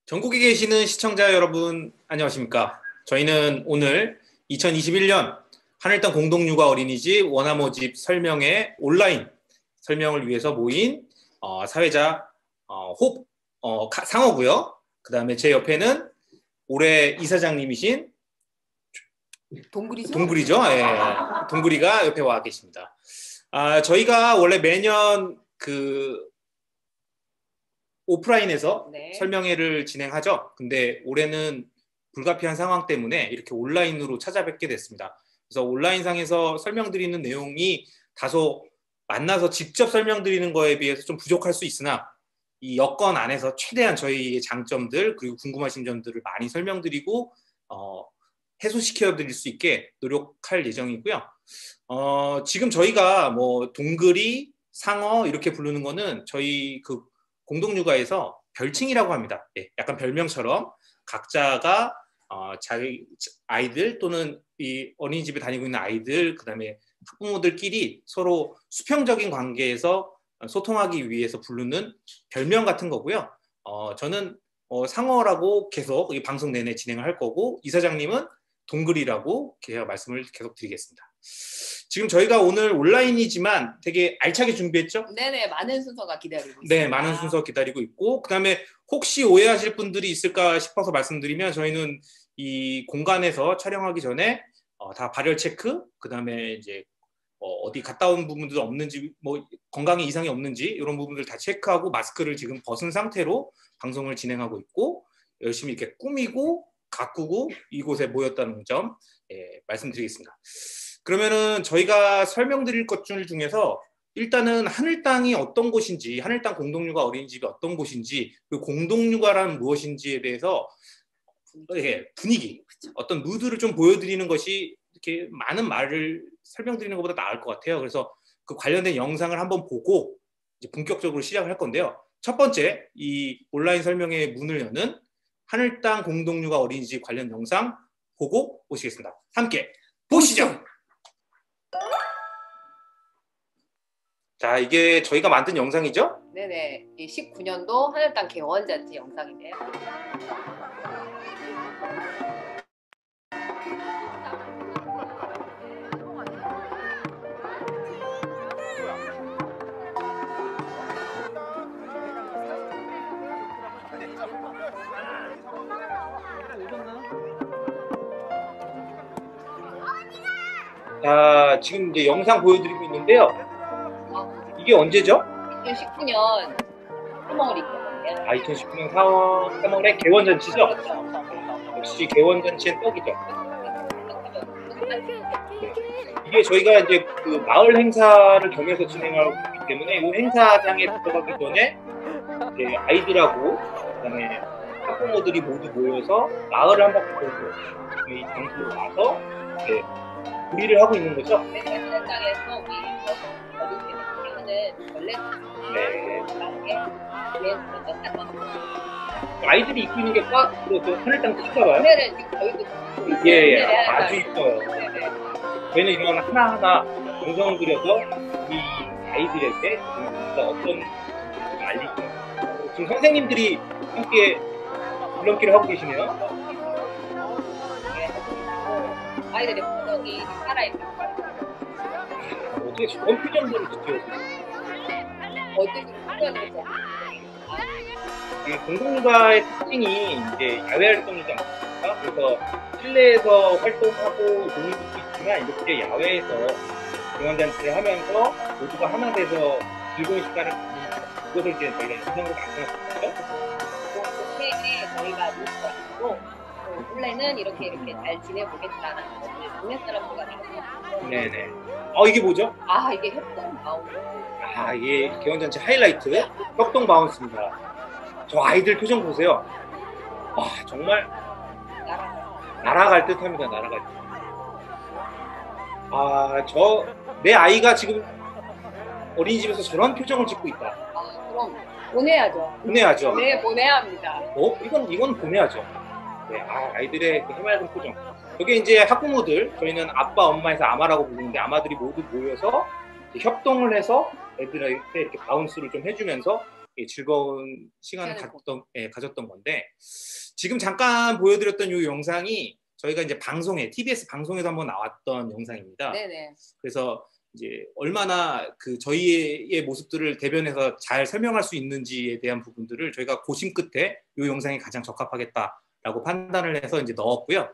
전국에 계시는 시청자 여러분 안녕하십니까? 저희는 오늘 2021년 하늘땅 공동육아 어린이집 원화모집 설명회 온라인 설명을 위해서 모인 사회자 상어고요. 그 다음에 제 옆에는 올해 이사장님이신 동구리죠? 예, 동구리가 옆에 와 계십니다. 저희가 원래 매년 오프라인에서 설명회를 진행하죠. 근데 올해는 불가피한 상황 때문에 이렇게 온라인으로 찾아뵙게 됐습니다. 그래서 온라인상에서 설명드리는 내용이 다소 만나서 직접 설명드리는 거에 비해서 좀 부족할 수 있으나 이 여건 안에서 최대한 저희의 장점들 그리고 궁금하신 점들을 많이 설명드리고 해소시켜 드릴 수 있게 노력할 예정이고요. 지금 저희가 뭐 동그리, 상어 이렇게 부르는 거는 저희 공동육아에서 별칭이라고 합니다. 예, 약간 별명처럼 각자가 자기 아이들 또는 이 어린이집에 다니고 있는 아이들 그다음에 학부모들끼리 서로 수평적인 관계에서 소통하기 위해서 부르는 별명 같은 거고요. 저는 상어라고 계속 이 방송 내내 진행을 할 거고 이사장님은 동글이라고 제가 말씀을 계속 드리겠습니다. 지금 저희가 오늘 온라인이지만 되게 알차게 준비했죠? 네네, 많은 순서가 기다리고 있습니다. 네, 많은 순서 기다리고 있고 그 다음에 혹시 오해하실 분들이 있을까 싶어서 말씀드리면 저희는 이 공간에서 촬영하기 전에 다 발열 체크, 그 다음에 이제 어디 갔다 온 부분도 없는지, 뭐 건강에 이상이 없는지 이런 부분들 다 체크하고 마스크를 지금 벗은 상태로 방송을 진행하고 있고 열심히 이렇게 꾸미고 가꾸고 이곳에 모였다는 점 말씀드리겠습니다. 그러면은 저희가 설명드릴 것들 중에서 일단은 하늘땅이 어떤 곳인지, 하늘땅 공동육아 어린이집이 어떤 곳인지, 그 공동육아란 무엇인지에 대해서 분위기, 어떤 무드를 좀 보여드리는 것이 이렇게 많은 말을 설명드리는 것보다 나을 것 같아요. 그래서 그 관련된 영상을 한번 보고 이제 본격적으로 시작을 할 건데요. 첫 번째, 이 온라인 설명회 문을 여는 하늘땅 공동육아 어린이집 관련 영상 보고 오시겠습니다. 함께 보시죠. 자, 이게 저희가 만든 영상이죠? 네네, 19년도 하늘땅 개원잔치 영상이네요. 자, 지금 이제 영상 보여드리고 있는데요. 이게 언제죠? 2019년 3월이거든요. 2019년 3월에 개원잔치죠? 그렇죠. 역시 개원잔치엔 떡이죠. 네. 이게 저희가 이제 그 마을 행사를 겸해서 진행하고 있기 때문에 이 행사장에 들어가기 전에 이제 아이들하고 그다음에 학부모들이 모두 모여서 마을을 한 바퀴 돌고 이 장소로 와서 이제 우리를 하고 있는 거죠? 네, 현장에서 우리 어린이들 키우는 원래 아이들이 입고 있는 게 꽉 들어서 하늘땅 특가봐요? 네네, 지금 저희도 예, 아주 이뻐요. 네네. 저희는 이런 하나하나 정성을 들여서 이 아이들에게 어떤 알리죠. 지금 선생님들이 함께 줄넘기를 하고 계시네요. 아이들의 표정이 살아있는 어떻게 저런 표정들을 지켜요? 어떻게 표현을 해서 공동육아의 특징이 이제 야외 활동이지 않습니까? 그래서 실내에서 활동하고 놀이도 있지만 이렇게 야외에서 공연잔치를 하면서 모두가 하나 돼서 즐거운 시간을 갖는 그것을 이제 저희가 영상으로 나타났었죠. 동네에 저희가 있고 원래는 이렇게 잘 지내보겠다는 것을 동네 사람들과 나와서 네네. 이게 뭐죠? 이게 협동 바운스. 이게 개원잔치 하이라이트 협동 바운스입니다. 저 아이들 표정 보세요. 정말 날아갈 듯 합니다. 날아갈 듯. 내 아이가 지금 어린이집에서 저런 표정을 짓고 있다. 그럼 보내야죠. 보내야죠. 네, 보내야 합니다. 이건 보내야죠. 네, 아이들의 그 해맑은 표정. 여기 이제 학부모들, 저희는 아빠, 엄마에서 아마라고 부르는데 아마들이 모두 모여서 협동을 해서 애들한테 이렇게 바운스를 좀 해주면서 즐거운 시간을 가졌던 건데 지금 잠깐 보여드렸던 이 영상이 저희가 이제 방송에 TBS 방송에도 한번 나왔던 영상입니다. 네네. 그래서 이제 얼마나 그 저희의 모습들을 대변해서 잘 설명할 수 있는지에 대한 부분들을 저희가 고심 끝에 이 영상이 가장 적합하겠다라고 판단을 해서 이제 넣었고요.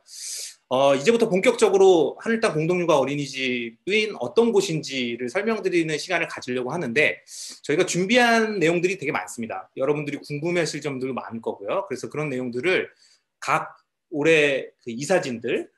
이제부터 본격적으로 하늘땅 공동육아 어린이집인 어떤 곳인지를 설명드리는 시간을 가지려고 하는데 저희가 준비한 내용들이 되게 많습니다. 여러분들이 궁금해하실 점들도 많을 거고요. 그래서 그런 내용들을 각 올해 그 이사진들,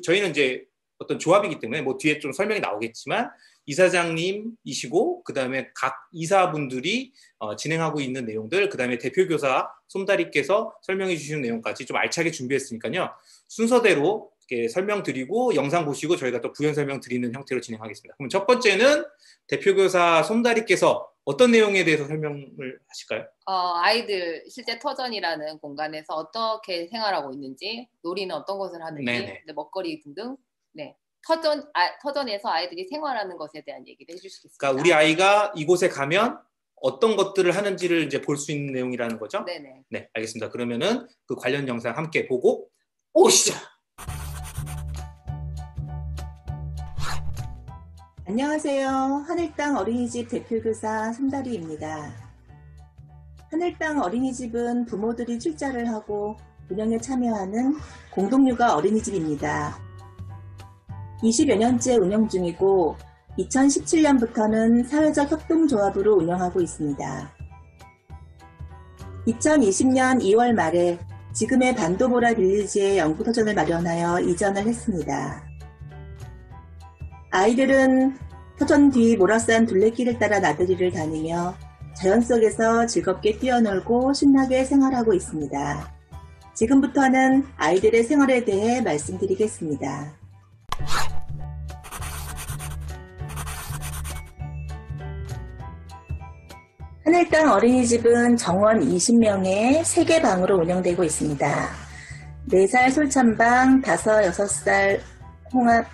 저희는 이제 어떤 조합이기 때문에 뭐 뒤에 좀 설명이 나오겠지만 이사장님이시고 그 다음에 각 이사분들이 진행하고 있는 내용들, 그 다음에 대표교사 솜다리께서 설명해 주시는 내용까지 좀 알차게 준비했으니까요. 순서대로 이렇게 설명드리고 영상 보시고 저희가 또 부연 설명 드리는 형태로 진행하겠습니다. 그럼 첫 번째는 대표교사 솜다리께서 어떤 내용에 대해서 설명을 하실까요? 아이들 실제 터전이라는 공간에서 어떻게 생활하고 있는지, 놀이는 어떤 것을 하는지, 먹거리 등등. 네. 터전에서 아이들이 생활하는 것에 대한 얘기를 해주시겠습니다. 그러니까 우리 아이가 이곳에 가면 어떤 것들을 하는지를 이제 볼 수 있는 내용이라는 거죠? 네네. 네, 알겠습니다. 그러면은 그 관련 영상 함께 보고 오시죠. 안녕하세요. 하늘땅 어린이집 대표교사 솜다리입니다. 하늘땅 어린이집은 부모들이 출자를 하고 운영에 참여하는 공동육아 어린이집입니다. 20여 년째 운영 중이고 2017년부터는 사회적 협동조합으로 운영하고 있습니다. 2020년 2월 말에 지금의 반도보라 빌리지에 연구터전을 마련하여 이전을 했습니다. 아이들은 터전 뒤 모락산 둘레길을 따라 나들이를 다니며 자연 속에서 즐겁게 뛰어놀고 신나게 생활하고 있습니다. 지금부터는 아이들의 생활에 대해 말씀드리겠습니다. 하늘땅 어린이집은 정원 20명의 3개 방으로 운영되고 있습니다. 4살 솔찬방, 5, 6살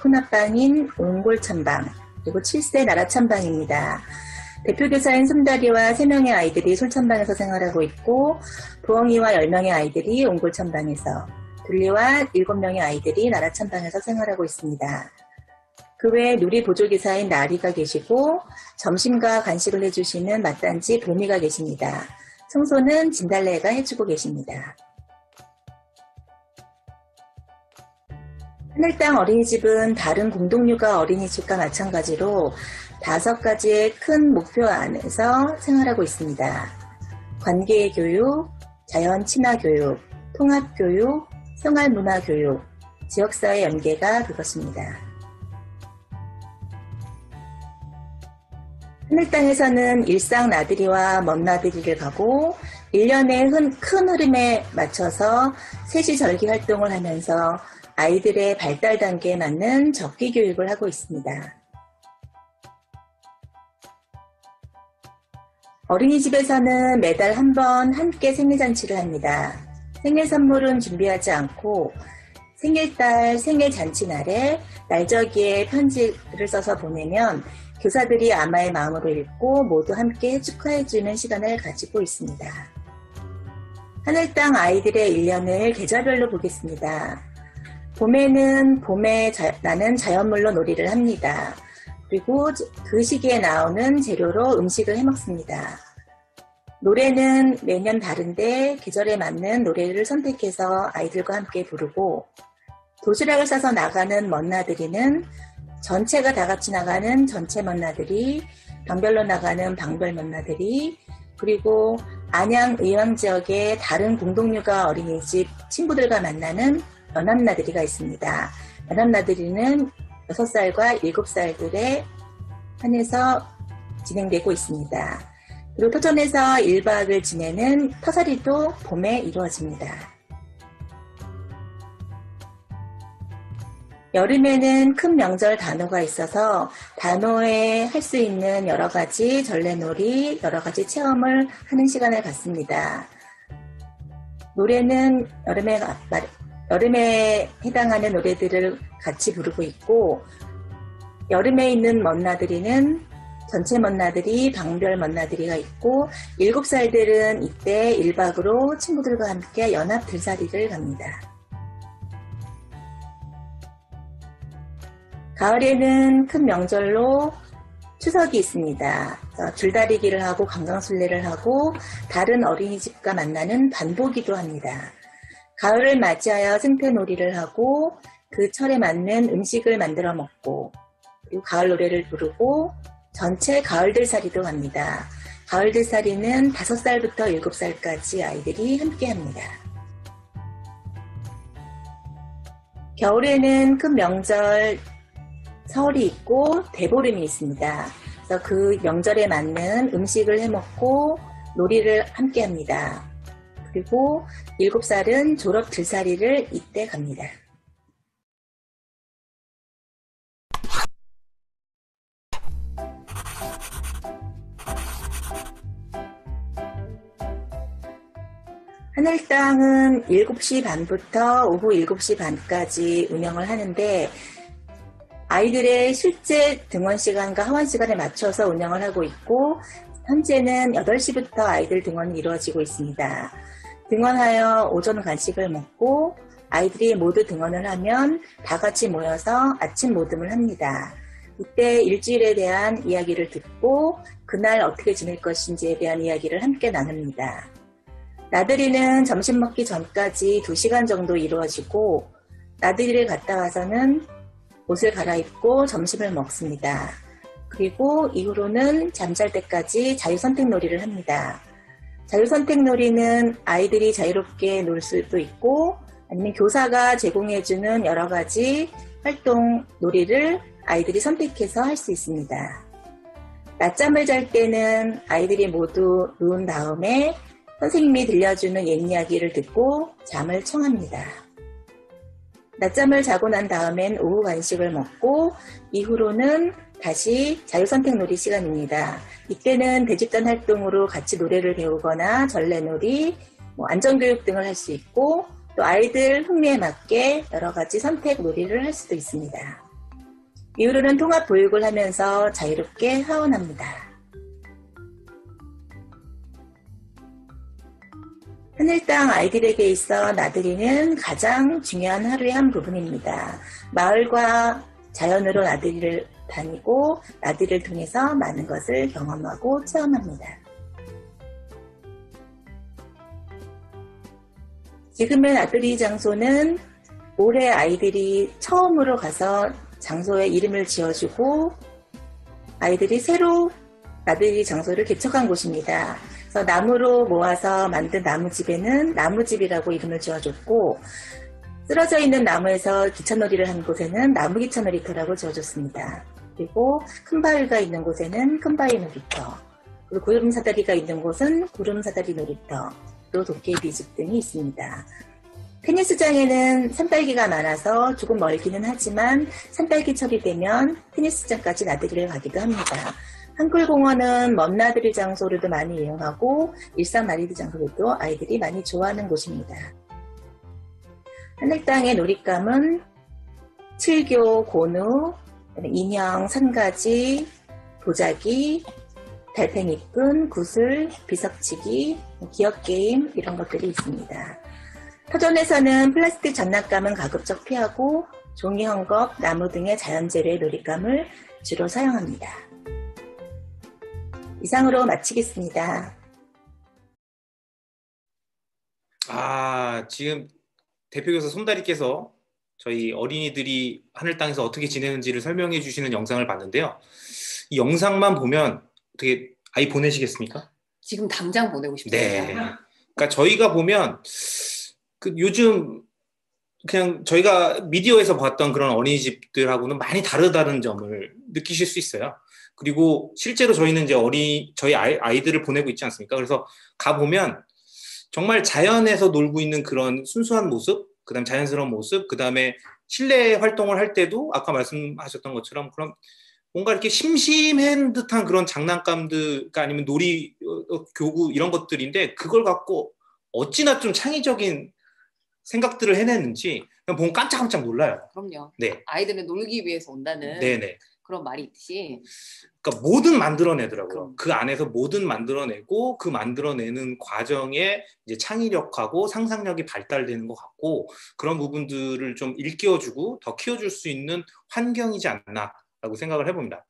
혼합방인 옹골찬방, 그리고 7세 나라찬방입니다. 대표교사인 솜다리와 3명의 아이들이 솔찬방에서 생활하고 있고 부엉이와 10명의 아이들이 옹골찬방에서, 둘리와 7명의 아이들이 나라찬방에서 생활하고 있습니다. 그 외에 누리 보조기사인 나리가 계시고 점심과 간식을 해주시는 맛단지 보미가 계십니다. 청소는 진달래가 해주고 계십니다. 하늘땅 어린이집은 다른 공동육아 어린이집과 마찬가지로 5가지의 큰 목표 안에서 생활하고 있습니다. 관계 교육, 자연 친화 교육, 통합 교육, 생활 문화 교육, 지역사회 연계가 그것입니다. 하늘땅에서는 일상 나들이와 먼 나들이를 가고 1년의 큰 흐름에 맞춰서 세시절기 활동을 하면서 아이들의 발달 단계에 맞는 적기 교육을 하고 있습니다. 어린이집에서는 매달 한 번 함께 생일잔치를 합니다. 생일 선물은 준비하지 않고 생일달 생일잔치날에 날저기에 편지를 써서 보내면 교사들이 아마의 마음으로 읽고 모두 함께 축하해주는 시간을 가지고 있습니다. 하늘땅 아이들의 1년을 계절별로 보겠습니다. 봄에는 봄에 나는 자연물로 놀이를 합니다. 그리고 그 시기에 나오는 재료로 음식을 해먹습니다. 노래는 매년 다른데 계절에 맞는 노래를 선택해서 아이들과 함께 부르고 도시락을 싸서 나가는 먼나들이는 전체가 다 같이 나가는 전체 먼나들이, 방별로 나가는 방별 먼나들이, 그리고 안양 의왕 지역의 다른 공동육아 어린이집 친구들과 만나는 연합나들이가 있습니다. 연합나들이는 6살과 7살들에 한해서 진행되고 있습니다. 그리고 터전에서 1박을 지내는 터살이도 봄에 이루어집니다. 여름에는 큰 명절 단오가 있어서 단오에 할 수 있는 여러 가지 전래놀이, 여러 가지 체험을 하는 시간을 갖습니다. 노래는 여름에 해당하는 노래들을 같이 부르고 있고 여름에 있는 먼나들이는 전체 먼나들이 방별 먼나들이가 있고 7살들은 이때 1박으로 친구들과 함께 연합 들살이를 갑니다. 가을에는 큰 명절로 추석이 있습니다. 줄다리기를 하고 관광순례를 하고 다른 어린이집과 만나는 반보기도 합니다. 가을을 맞이하여 생태놀이를 하고 그 철에 맞는 음식을 만들어 먹고 그리고 가을 노래를 부르고 전체 가을들살이도 합니다. 가을들살이는 5살부터 7살까지 아이들이 함께합니다. 겨울에는 큰 명절 설이 있고 대보름이 있습니다. 그래서 그 명절에 맞는 음식을 해먹고 놀이를 함께합니다. 그리고 7살은 졸업 들살이를 이때 갑니다. 하늘땅은 7시 반부터 오후 7시 반까지 운영을 하는데 아이들의 실제 등원 시간과 하원 시간에 맞춰서 운영을 하고 있고 현재는 8시부터 아이들 등원이 이루어지고 있습니다. 등원하여 오전 간식을 먹고 아이들이 모두 등원을 하면 다 같이 모여서 아침 모듬을 합니다. 이때 일주일에 대한 이야기를 듣고 그날 어떻게 지낼 것인지에 대한 이야기를 함께 나눕니다. 나들이는 점심 먹기 전까지 2시간 정도 이루어지고 나들이를 갔다 와서는 옷을 갈아입고 점심을 먹습니다. 그리고 이후로는 잠잘 때까지 자유선택놀이를 합니다. 자유선택놀이는 아이들이 자유롭게 놀 수도 있고 아니면 교사가 제공해주는 여러 가지 활동 놀이를 아이들이 선택해서 할 수 있습니다. 낮잠을 잘 때는 아이들이 모두 누운 다음에 선생님이 들려주는 옛 이야기를 듣고 잠을 청합니다. 낮잠을 자고 난 다음엔 오후 간식을 먹고 이후로는 다시 자유선택놀이 시간입니다. 이때는 대집단 활동으로 같이 노래를 배우거나 전래놀이, 안전교육 등을 할 수 있고 또 아이들 흥미에 맞게 여러 가지 선택 놀이를 할 수도 있습니다. 이후로는 통합보육을 하면서 자유롭게 하원합니다. 하늘땅 아이들에게 있어 나들이는 가장 중요한 하루의 한 부분입니다. 마을과 자연으로 나들이를 다니고 나들이를 통해서 많은 것을 경험하고 체험합니다. 지금의 나들이 장소는 올해 아이들이 처음으로 가서 장소에 이름을 지어주고 아이들이 새로 나들이 장소를 개척한 곳입니다. 그래서 나무로 모아서 만든 나무집에는 나무집이라고 이름을 지어줬고 쓰러져 있는 나무에서 기차놀이를 한 곳에는 나무기차놀이터라고 지어줬습니다. 그리고 큰 바위가 있는 곳에는 큰바위 놀이터, 그리고 구름사다리가 있는 곳은 구름사다리 놀이터, 또 도깨비집 등이 있습니다. 테니스장에는 산딸기가 많아서 조금 멀기는 하지만 산딸기철이 되면 테니스장까지 나들이를 가기도 합니다. 한글공원은 먼나들이 장소로도 많이 이용하고 일상 나들이 장소로도 아이들이 많이 좋아하는 곳입니다. 하늘땅의 놀잇감은 칠교, 고누, 인형, 산가지, 도자기, 달팽이끈, 구슬, 비석치기, 기억게임 이런 것들이 있습니다. 터전에서는 플라스틱 장난감은 가급적 피하고 종이 헝겊, 나무 등의 자연재료의 놀잇감을 주로 사용합니다. 이상으로 마치겠습니다. 지금 대표교사 솜다리께서 저희 어린이들이 하늘땅에서 어떻게 지내는지를 설명해 주시는 영상을 봤는데요. 이 영상만 보면 어떻게 아이 보내시겠습니까? 지금 당장 보내고 싶습니다. 네. 그러니까 저희가 보면 요즘 그냥 저희가 미디어에서 봤던 그런 어린이집들하고는 많이 다르다는 점을 느끼실 수 있어요. 그리고 실제로 저희는 이제 저희 아이들을 보내고 있지 않습니까? 그래서 가보면 정말 자연에서 놀고 있는 그런 순수한 모습, 그 다음 자연스러운 모습, 그 다음에 실내 활동을 할 때도 아까 말씀하셨던 것처럼 그런 뭔가 이렇게 심심한 듯한 그런 장난감들, 아니면 놀이, 교구 이런 것들인데 그걸 갖고 어찌나 좀 창의적인 생각들을 해냈는지 그냥 보면 깜짝깜짝 놀라요. 그럼요. 네. 아이들은 놀기 위해서 온다는 네네. 그런 말이 있듯이. 그러니까 뭐든 만들어내더라고요. 그 안에서 뭐든 만들어내고 그 만들어내는 과정에 이제 창의력하고 상상력이 발달되는 것 같고 그런 부분들을 좀 일깨워주고 더 키워줄 수 있는 환경이지 않나라고 생각을 해봅니다.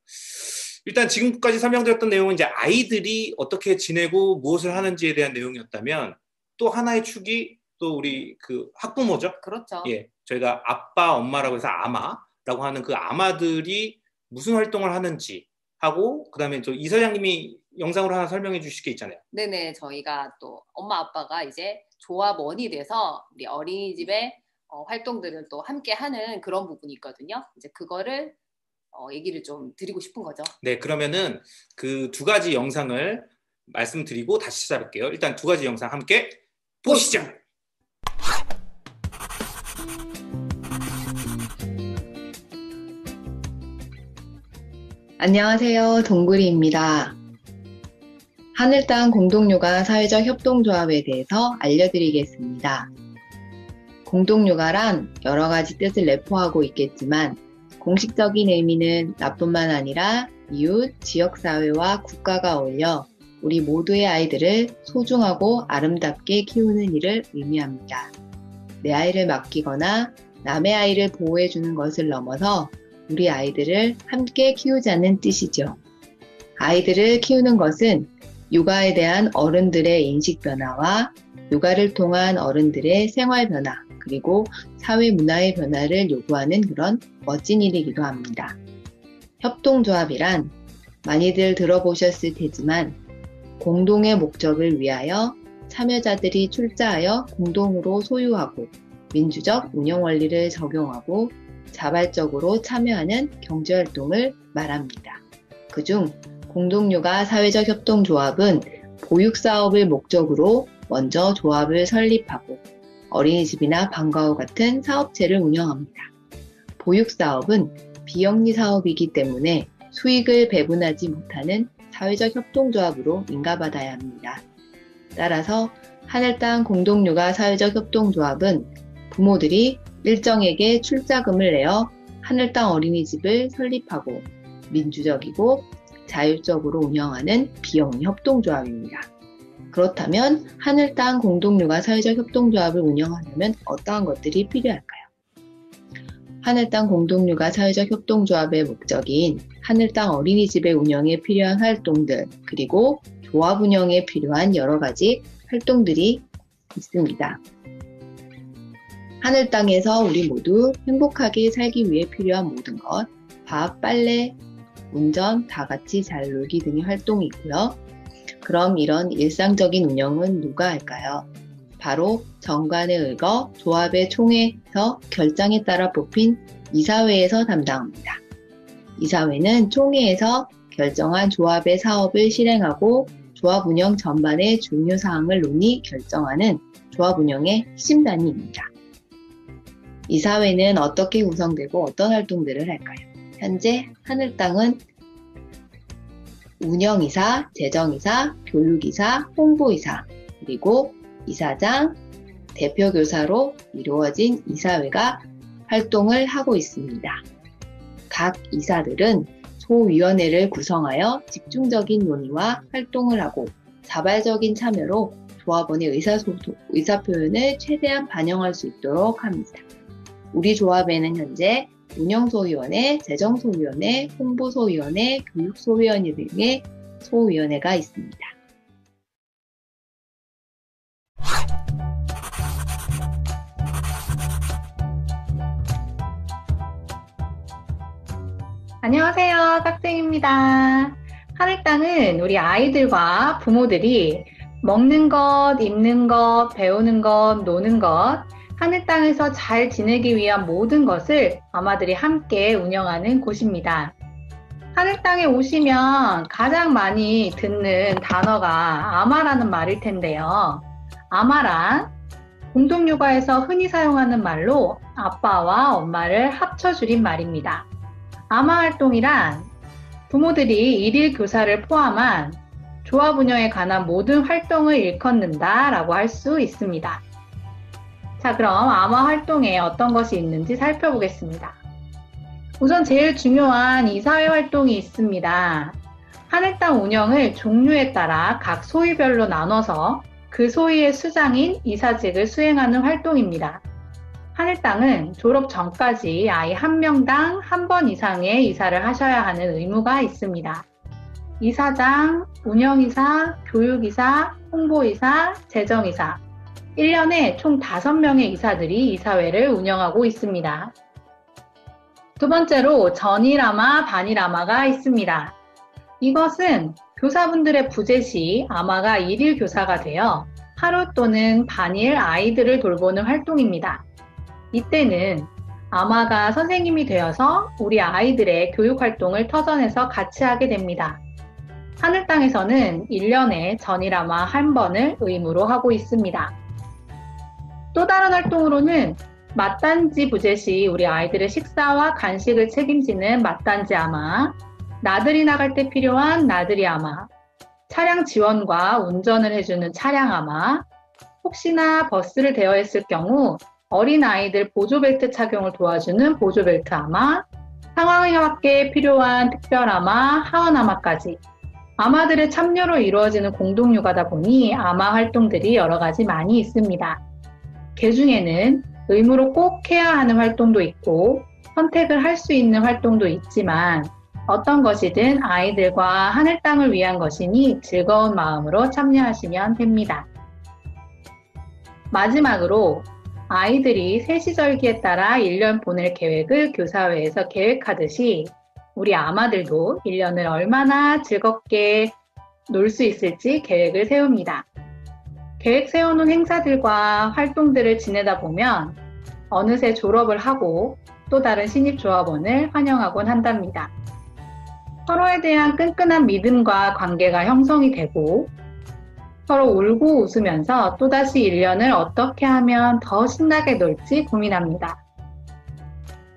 일단 지금까지 설명드렸던 내용은 이제 아이들이 어떻게 지내고 무엇을 하는지에 대한 내용이었다면 또 하나의 축이 또 우리 그 학부모죠. 그렇죠. 예, 저희가 아빠, 엄마라고 해서 아마라고 하는 그 아마들이 무슨 활동을 하는지 하고 그다음에 저 이사장님이 영상으로 하나 설명해 주실 게 있잖아요. 네네, 저희가 또 엄마 아빠가 이제 조합원이 돼서 우리 어린이집의 활동들을 또 함께 하는 그런 부분이 있거든요. 이제 그거를 얘기를 좀 드리고 싶은 거죠. 네, 그러면은 그 두 가지 영상을 말씀드리고 다시 찾아뵐게요. 일단 두 가지 영상 함께 보시죠. 안녕하세요. 동구리입니다. 하늘땅 공동육아 사회적 협동조합에 대해서 알려드리겠습니다. 공동육아란 여러 가지 뜻을 내포하고 있겠지만 공식적인 의미는 나뿐만 아니라 이웃, 지역사회와 국가가 어울려 우리 모두의 아이들을 소중하고 아름답게 키우는 일을 의미합니다. 내 아이를 맡기거나 남의 아이를 보호해주는 것을 넘어서 우리 아이들을 함께 키우자는 뜻이죠. 아이들을 키우는 것은 육아에 대한 어른들의 인식 변화와 육아를 통한 어른들의 생활 변화, 그리고 사회 문화의 변화를 요구하는 그런 멋진 일이기도 합니다. 협동조합이란 많이들 들어보셨을 테지만 공동의 목적을 위하여 참여자들이 출자하여 공동으로 소유하고 민주적 운영 원리를 적용하고 자발적으로 참여하는 경제활동을 말합니다. 그중 공동육아 사회적 협동조합은 보육사업을 목적으로 먼저 조합을 설립하고 어린이집이나 방과후 같은 사업체를 운영합니다. 보육사업은 비영리 사업이기 때문에 수익을 배분하지 못하는 사회적 협동조합으로 인가받아야 합니다. 따라서 하늘땅 공동육아 사회적 협동조합은 부모들이 일정에게 출자금을 내어 하늘땅 어린이집을 설립하고 민주적이고 자율적으로 운영하는 비영리 협동조합입니다. 그렇다면 하늘땅 공동육아 사회적 협동조합을 운영하려면 어떠한 것들이 필요할까요? 하늘땅 공동육아 사회적 협동조합의 목적인 하늘땅 어린이집의 운영에 필요한 활동들, 그리고 조합 운영에 필요한 여러 가지 활동들이 있습니다. 하늘 땅에서 우리 모두 행복하게 살기 위해 필요한 모든 것, 밥, 빨래, 운전, 다 같이 잘 놀기 등의 활동이 있고요. 그럼 이런 일상적인 운영은 누가 할까요? 바로 정관에 의거 조합의 총회에서 결정에 따라 뽑힌 이사회에서 담당합니다. 이사회는 총회에서 결정한 조합의 사업을 실행하고 조합 운영 전반의 중요 사항을 논의 결정하는 조합 운영의 핵심단위입니다. 이사회는 어떻게 구성되고 어떤 활동들을 할까요? 현재 하늘땅은 운영이사, 재정이사, 교육이사, 홍보이사, 그리고 이사장, 대표교사로 이루어진 이사회가 활동을 하고 있습니다. 각 이사들은 소위원회를 구성하여 집중적인 논의와 활동을 하고 자발적인 참여로 조합원의 의사표현을 최대한 반영할 수 있도록 합니다. 우리 조합에는 현재 운영소위원회, 재정소위원회, 홍보소위원회, 교육소위원회 등의 소위원회가 있습니다. 안녕하세요. 깍쟁입니다. 하늘땅은 우리 아이들과 부모들이 먹는 것, 입는 것, 배우는 것, 노는 것, 하늘땅에서 잘 지내기 위한 모든 것을 아마들이 함께 운영하는 곳입니다. 하늘땅에 오시면 가장 많이 듣는 단어가 아마라는 말일 텐데요. 아마란 공동육아에서 흔히 사용하는 말로 아빠와 엄마를 합쳐줄인 말입니다. 아마 활동이란 부모들이 일일 교사를 포함한 조합 운영에 관한 모든 활동을 일컫는다라고 할 수 있습니다. 자, 그럼 아마 활동에 어떤 것이 있는지 살펴보겠습니다. 우선 제일 중요한 이사회 활동이 있습니다. 하늘땅 운영을 종류에 따라 각 소위별로 나눠서 그 소위의 수장인 이사직을 수행하는 활동입니다. 하늘땅은 졸업 전까지 아이 한 명당 한 번 이상의 이사를 하셔야 하는 의무가 있습니다. 이사장, 운영이사, 교육이사, 홍보이사, 재정이사, 1년에 총 5명의 이사들이 이사회를 운영하고 있습니다. 두 번째로 전일아마, 반일아마가 있습니다. 이것은 교사분들의 부재 시 아마가 일일 교사가 되어 하루 또는 반일 아이들을 돌보는 활동입니다. 이때는 아마가 선생님이 되어서 우리 아이들의 교육활동을 터전에서 같이 하게 됩니다. 하늘땅에서는 1년에 전일아마 한 번을 의무로 하고 있습니다. 또 다른 활동으로는 맞단지 부재 시 우리 아이들의 식사와 간식을 책임지는 맞단지 아마, 나들이 나갈 때 필요한 나들이 아마, 차량 지원과 운전을 해주는 차량 아마, 혹시나 버스를 대여했을 경우 어린아이들 보조벨트 착용을 도와주는 보조벨트 아마, 상황에 맞게 필요한 특별 아마, 하원 아마까지 아마들의 참여로 이루어지는 공동육아다 보니 아마 활동들이 여러 가지 많이 있습니다. 그 중에는 의무로 꼭 해야 하는 활동도 있고 선택을 할 수 있는 활동도 있지만 어떤 것이든 아이들과 하늘땅을 위한 것이니 즐거운 마음으로 참여하시면 됩니다. 마지막으로 아이들이 세시절기에 따라 1년 보낼 계획을 교사회에서 계획하듯이 우리 아마들도 1년을 얼마나 즐겁게 놀 수 있을지 계획을 세웁니다. 계획 세워놓은 행사들과 활동들을 지내다 보면 어느새 졸업을 하고 또 다른 신입조합원을 환영하곤 한답니다. 서로에 대한 끈끈한 믿음과 관계가 형성이 되고 서로 울고 웃으면서 또다시 1년을 어떻게 하면 더 신나게 놀지 고민합니다.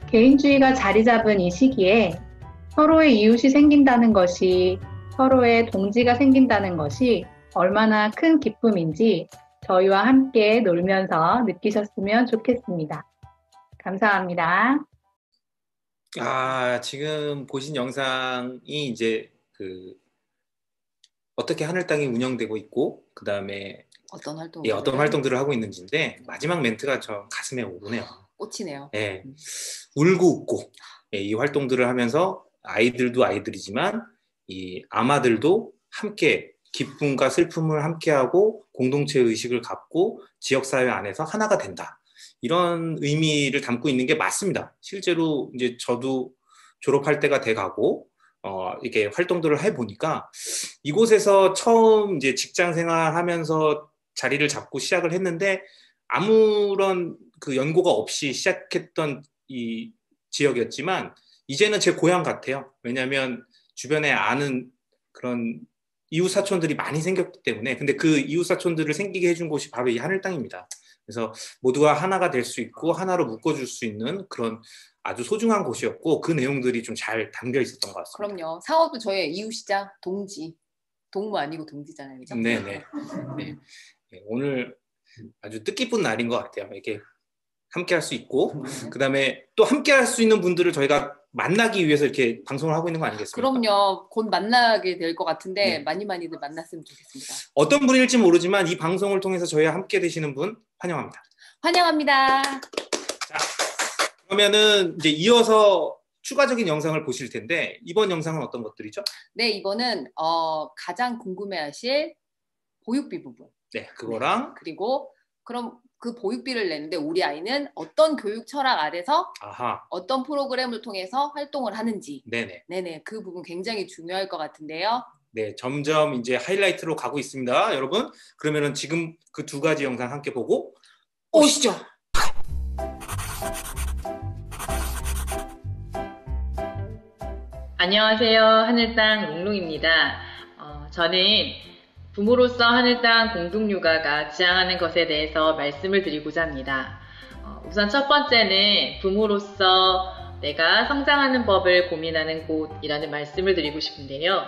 개인주의가 자리 잡은 이 시기에 서로의 이웃이 생긴다는 것이, 서로의 동지가 생긴다는 것이 얼마나 큰 기쁨인지 저희와 함께 놀면서 느끼셨으면 좋겠습니다. 감사합니다. 지금 보신 영상이 이제 어떻게 하늘땅이 운영되고 있고 그 다음에 어떤 활동들을 하고 있는지인데 마지막 멘트가 저 가슴에 오르네요. 꽂히네요. 네, 울고 웃고 이 활동들을 하면서 아이들도 아이들이지만 이 아마들도 함께 기쁨과 슬픔을 함께하고 공동체 의식을 갖고 지역사회 안에서 하나가 된다. 이런 의미를 담고 있는 게 맞습니다. 실제로 이제 저도 졸업할 때가 돼가고 이렇게 활동들을 해보니까 이곳에서 처음 이제 직장 생활하면서 자리를 잡고 시작을 했는데 아무런 그 연고가 없이 시작했던 이 지역이었지만 이제는 제 고향 같아요. 왜냐하면 주변에 아는 그런 이웃 사촌들이 많이 생겼기 때문에. 근데 그 이웃 사촌들을 생기게 해준 곳이 바로 이 하늘땅입니다. 그래서 모두가 하나가 될 수 있고 하나로 묶어줄 수 있는 그런 아주 소중한 곳이었고 그 내용들이 좀 잘 담겨 있었던 것 같습니다. 그럼요. 상호도 저의 이웃이자 동지. 동무 아니고 동지잖아요. 그죠? 네네. 네. 오늘 아주 뜻깊은 날인 것 같아요. 이렇게 함께 할 수 있고 그 다음에 또 함께 할 수 있는 분들을 저희가 만나기 위해서 이렇게 방송을 하고 있는 거 아니겠습니까? 그럼요. 곧 만나게 될 것 같은데 많이들 만났으면 좋겠습니다. 어떤 분일지 모르지만 이 방송을 통해서 저희와 함께 되시는 분 환영합니다. 환영합니다. 자, 그러면은 이제 이어서 추가적인 영상을 보실 텐데 이번 영상은 어떤 것들이죠? 네, 이거는 가장 궁금해하실 보육비 부분. 네, 그거랑 그리고 그럼 그 보육비를 내는데 우리 아이는 어떤 교육 철학 아래서 어떤 프로그램을 통해서 활동을 하는지 네네 그 부분 굉장히 중요할 것 같은데요. 네, 점점 이제 하이라이트로 가고 있습니다, 여러분. 그러면은 지금 그 두 가지 영상 함께 보고 오시죠. 안녕하세요, 하늘땅 롱롱입니다. 저는 부모로서 하늘땅 공동육아가 지향하는 것에 대해서 말씀을 드리고자 합니다. 우선 첫 번째는 부모로서 내가 성장하는 법을 고민하는 곳이라는 말씀을 드리고 싶은데요.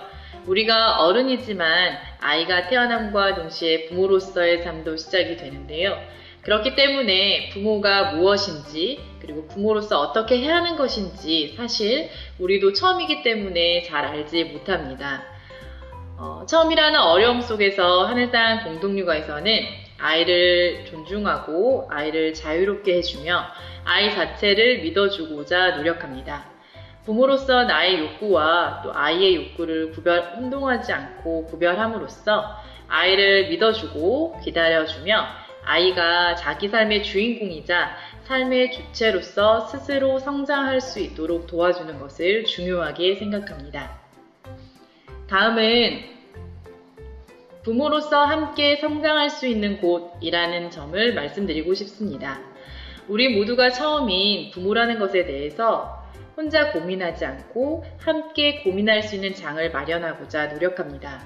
우리가 어른이지만 아이가 태어남과 동시에 부모로서의 삶도 시작이 되는데요. 그렇기 때문에 부모가 무엇인지 그리고 부모로서 어떻게 해야 하는 것인지 사실 우리도 처음이기 때문에 잘 알지 못합니다. 처음이라는 어려움 속에서 하늘땅 공동육아에서는 아이를 존중하고 아이를 자유롭게 해주며 아이 자체를 믿어주고자 노력합니다. 부모로서 나의 욕구와 또 아이의 욕구를 혼동하지 않고 구별함으로써 아이를 믿어주고 기다려주며 아이가 자기 삶의 주인공이자 삶의 주체로서 스스로 성장할 수 있도록 도와주는 것을 중요하게 생각합니다. 다음은 부모로서 함께 성장할 수 있는 곳이라는 점을 말씀드리고 싶습니다. 우리 모두가 처음인 부모라는 것에 대해서 혼자 고민하지 않고 함께 고민할 수 있는 장을 마련하고자 노력합니다.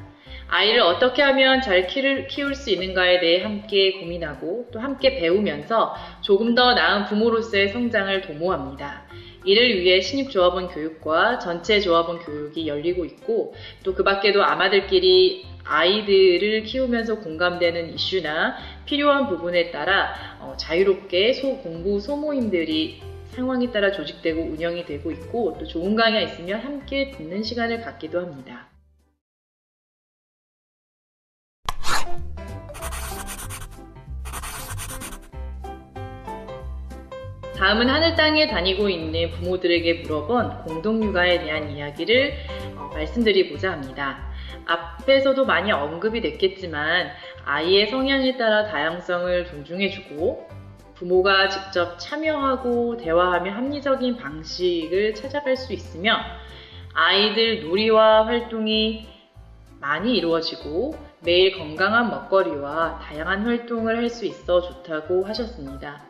아이를 어떻게 하면 잘 키울 수 있는가에 대해 함께 고민하고 또 함께 배우면서 조금 더 나은 부모로서의 성장을 도모합니다. 이를 위해 신입조합원 교육과 전체 조합원 교육이 열리고 있고 또 그 밖에도 아마들끼리 아이들을 키우면서 공감되는 이슈나 필요한 부분에 따라 자유롭게 공부 소모임들이 상황에 따라 조직되고 운영이 되고 있고 또 좋은 강의가 있으면 함께 듣는 시간을 갖기도 합니다. 다음은 하늘땅에 다니고 있는 부모들에게 물어본 공동육아에 대한 이야기를 말씀드리고자 합니다. 앞에서도 많이 언급이 됐겠지만 아이의 성향에 따라 다양성을 존중해주고 부모가 직접 참여하고 대화하며 합리적인 방식을 찾아갈 수 있으며 아이들 놀이와 활동이 많이 이루어지고 매일 건강한 먹거리와 다양한 활동을 할 수 있어 좋다고 하셨습니다.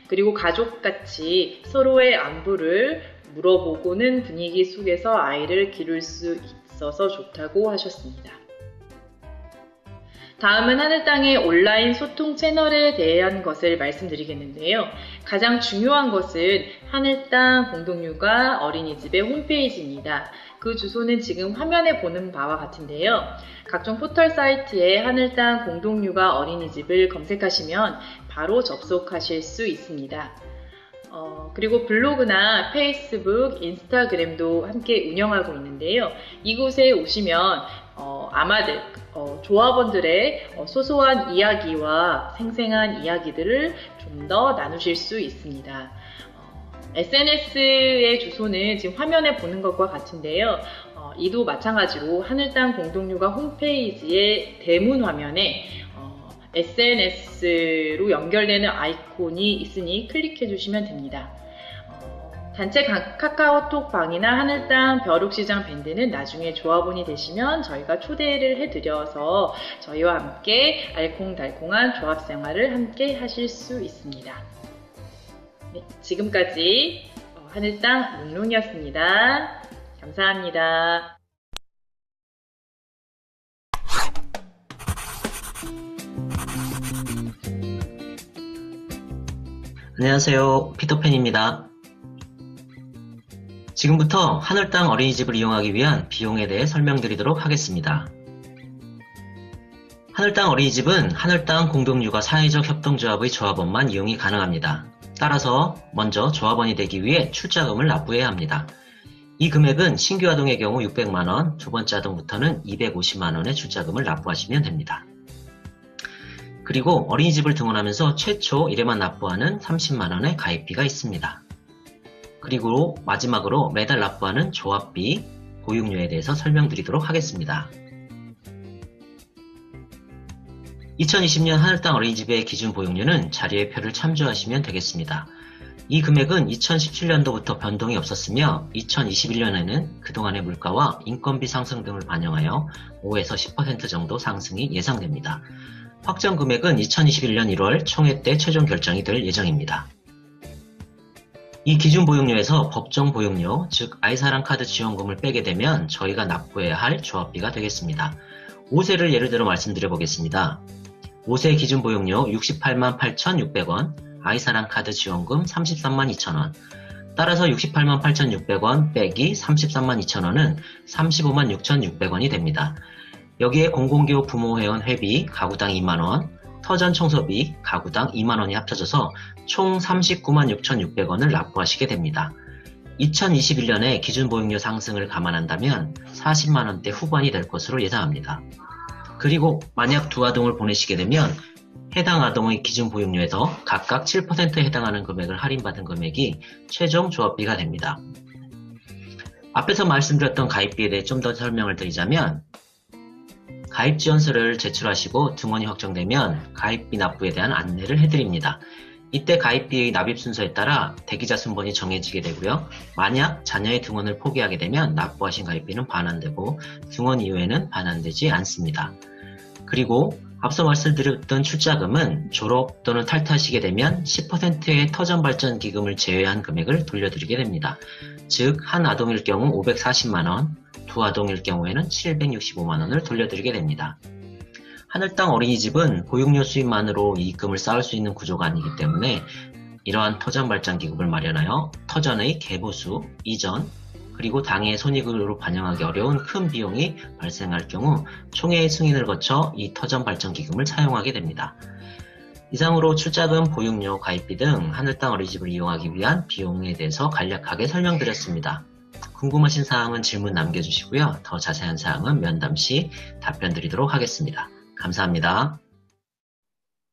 그리고 가족같이 서로의 안부를 물어보고는 분위기 속에서 아이를 기를 수 있어서 좋다고 하셨습니다. 다음은 하늘땅의 온라인 소통 채널에 대한 것을 말씀드리겠는데요. 가장 중요한 것은 하늘땅 공동육아 어린이집의 홈페이지입니다. 그 주소는 지금 화면에 보는 바와 같은데요. 각종 포털 사이트에 하늘땅 공동육아 어린이집을 검색하시면 바로 접속하실 수 있습니다. 그리고 블로그나 페이스북, 인스타그램도 함께 운영하고 있는데요. 이곳에 오시면 아마들 조합원들의 소소한 이야기와 생생한 이야기들을 좀 더 나누실 수 있습니다. SNS의 주소는 지금 화면에 보는 것과 같은데요. 이도 마찬가지로 하늘땅 공동육아 홈페이지의 대문 화면에 SNS로 연결되는 아이콘이 있으니 클릭해 주시면 됩니다. 단체 카카오톡 방이나 하늘땅 벼룩시장 밴드는 나중에 조합원이 되시면 저희가 초대를 해드려서 저희와 함께 알콩달콩한 조합생활을 함께 하실 수 있습니다. 네, 지금까지 하늘땅 몽롱이었습니다. 감사합니다. 안녕하세요. 피터팬입니다. 지금부터 하늘땅 어린이집을 이용하기 위한 비용에 대해 설명드리도록 하겠습니다. 하늘땅 어린이집은 하늘땅 공동육아 사회적 협동조합의 조합원만 이용이 가능합니다. 따라서 먼저 조합원이 되기 위해 출자금을 납부해야 합니다. 이 금액은 신규 아동의 경우 600만원, 두 번째 아동부터는 250만원의 출자금을 납부하시면 됩니다. 그리고 어린이집을 등원하면서 최초 1회만 납부하는 30만원의 가입비가 있습니다. 그리고 마지막으로 매달 납부하는 조합비, 보육료에 대해서 설명드리도록 하겠습니다. 2020년 하늘땅 어린이집의 기준 보육료는 자료의 표를 참조하시면 되겠습니다. 이 금액은 2017년도부터 변동이 없었으며 2021년에는 그동안의 물가와 인건비 상승 등을 반영하여 5에서 10% 정도 상승이 예상됩니다. 확정 금액은 2021년 1월 총회 때 최종 결정이 될 예정입니다. 이 기준 보육료에서 법정 보육료, 즉 아이사랑 카드 지원금을 빼게 되면 저희가 납부해야 할 조합비가 되겠습니다. 5세를 예를 들어 말씀드려 보겠습니다. 5세 기준 보육료 68만 8,600원, 아이사랑 카드 지원금 33만 2천원. 따라서 68만 8,600원 빼기 33만 2천원은 35만 6,600원이 됩니다. 여기에 공공기업 부모회원 회비 가구당 2만원, 터전 청소비, 가구당 2만원이 합쳐져서 총 39만 6,600원을 납부하시게 됩니다. 2021년에 기준 보육료 상승을 감안한다면 40만원대 후반이 될 것으로 예상합니다. 그리고 만약 두 아동을 보내시게 되면 해당 아동의 기준 보육료에서 각각 7%에 해당하는 금액을 할인받은 금액이 최종 조합비가 됩니다. 앞에서 말씀드렸던 가입비에 대해 좀 더 설명을 드리자면 가입 지원서를 제출하시고 등원이 확정되면 가입비 납부에 대한 안내를 해드립니다. 이때 가입비의 납입 순서에 따라 대기자 순번이 정해지게 되고요. 만약 자녀의 등원을 포기하게 되면 납부하신 가입비는 반환되고 등원 이후에는 반환되지 않습니다. 그리고 앞서 말씀드렸던 출자금은 졸업 또는 탈퇴하시게 되면 10%의 터전발전기금을 제외한 금액을 돌려드리게 됩니다. 즉, 한 아동일 경우 540만원, 두 아동일 경우에는 765만원을 돌려드리게 됩니다. 하늘땅 어린이집은 보육료 수입만으로 이익금을 쌓을 수 있는 구조가 아니기 때문에 이러한 터전발전기금을 마련하여 터전의 개보수, 이전, 그리고 당해의 손익으로 반영하기 어려운 큰 비용이 발생할 경우 총회의 승인을 거쳐 이 터전발전기금을 사용하게 됩니다. 이상으로 출자금, 보육료, 가입비 등 하늘땅 어린이집을 이용하기 위한 비용에 대해서 간략하게 설명드렸습니다. 궁금하신 사항은 질문 남겨주시고요. 더 자세한 사항은 면담 시 답변 드리도록 하겠습니다. 감사합니다.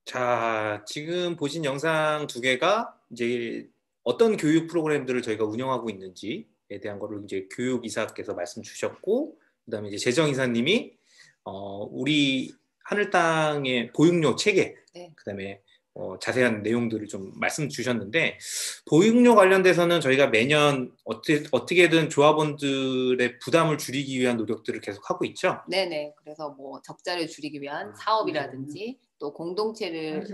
자, 지금 보신 영상 두 개가 이제 어떤 교육 프로그램들을 저희가 운영하고 있는지에 대한 거를 이제 교육이사께서 말씀 주셨고, 그다음에 이제 재정이사님이 우리 하늘땅의 보육료 체계, 네. 그다음에 자세한 내용들을 좀 말씀 주셨는데, 보육료 관련돼서는 저희가 매년 어떻게든 조합원들의 부담을 줄이기 위한 노력들을 계속 하고 있죠. 네네. 그래서 뭐 적자를 줄이기 위한 사업이라든지 또 공동체를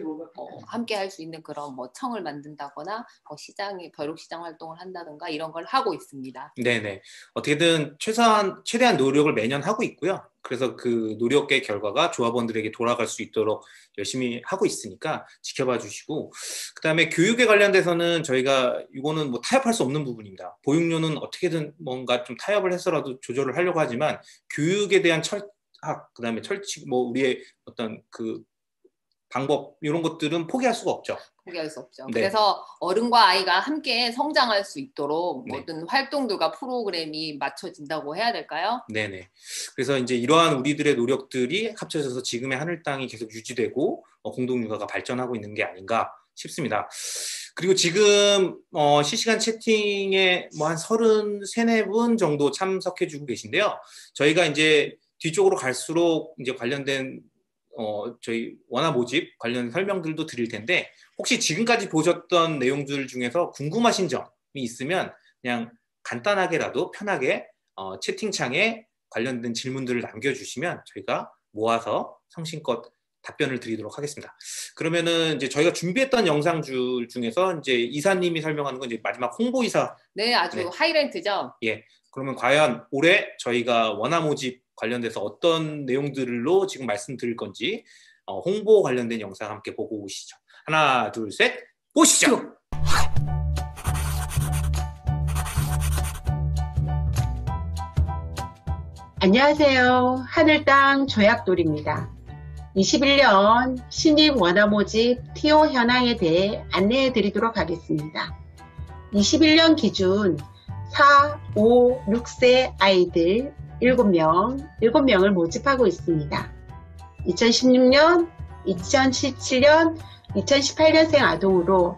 함께 할 수 있는 그런 뭐 청을 만든다거나 시장에 벼룩시장 활동을 한다든가 이런 걸 하고 있습니다. 네네. 어떻게든 최대한 노력을 매년 하고 있고요. 그래서 그 노력의 결과가 조합원들에게 돌아갈 수 있도록 열심히 하고 있으니까 지켜봐 주시고, 그 다음에 교육에 관련돼서는 저희가 이거는 뭐 타협할 수 없는 부분입니다. 보육료는 어떻게든 뭔가 좀 타협을 해서라도 조절을 하려고 하지만 교육에 대한 철학, 그 다음에 철칙, 뭐 우리의 어떤 그 방법 이런 것들은 포기할 수가 없죠. 포기할 수 없죠. 네. 그래서 어른과 아이가 함께 성장할 수 있도록 네. 모든 활동들과 프로그램이 맞춰진다고 해야 될까요? 네네. 그래서 이제 이러한 우리들의 노력들이 합쳐져서 지금의 하늘땅이 계속 유지되고 공동육아가 발전하고 있는 게 아닌가 싶습니다. 그리고 지금 실시간 채팅에 뭐 한 33, 34분 정도 참석해주고 계신데요. 저희가 이제 뒤쪽으로 갈수록 이제 관련된 저희 원화 모집 관련 설명들도 드릴 텐데, 혹시 지금까지 보셨던 내용들 중에서 궁금하신 점이 있으면 그냥 간단하게라도 편하게 채팅창에 관련된 질문들을 남겨주시면 저희가 모아서 성심껏 답변을 드리도록 하겠습니다. 그러면은 이제 저희가 준비했던 영상들 중에서 이제 이사님이 설명하는 건 이제 마지막 홍보이사. 네, 아주 하이라이트죠. 예. 그러면 과연 올해 저희가 원화 모집 관련돼서 어떤 내용들로 지금 말씀드릴 건지 홍보 관련된 영상 함께 보고 오시죠. 하나, 둘, 셋, 보시죠. 안녕하세요. 하늘땅 조약돌입니다. 21년 신입 원화 모집 TO 현황에 대해 안내해 드리도록 하겠습니다. 21년 기준 4, 5, 6세 아이들 7명을 모집하고 있습니다. 2016년, 2017년, 2018년생 아동으로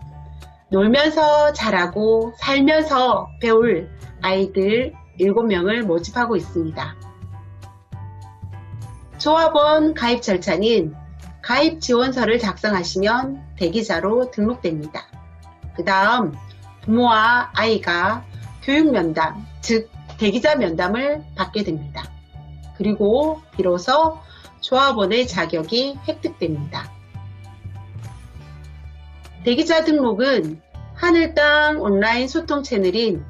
놀면서 자라고 살면서 배울 아이들 7명을 모집하고 있습니다. 조합원 가입 절차는 가입 지원서를 작성하시면 대기자로 등록됩니다. 그 다음 부모와 아이가 교육면담, 즉 대기자 면담을 받게 됩니다. 그리고 비로소 조합원의 자격이 획득됩니다. 대기자 등록은 하늘땅 온라인 소통 채널인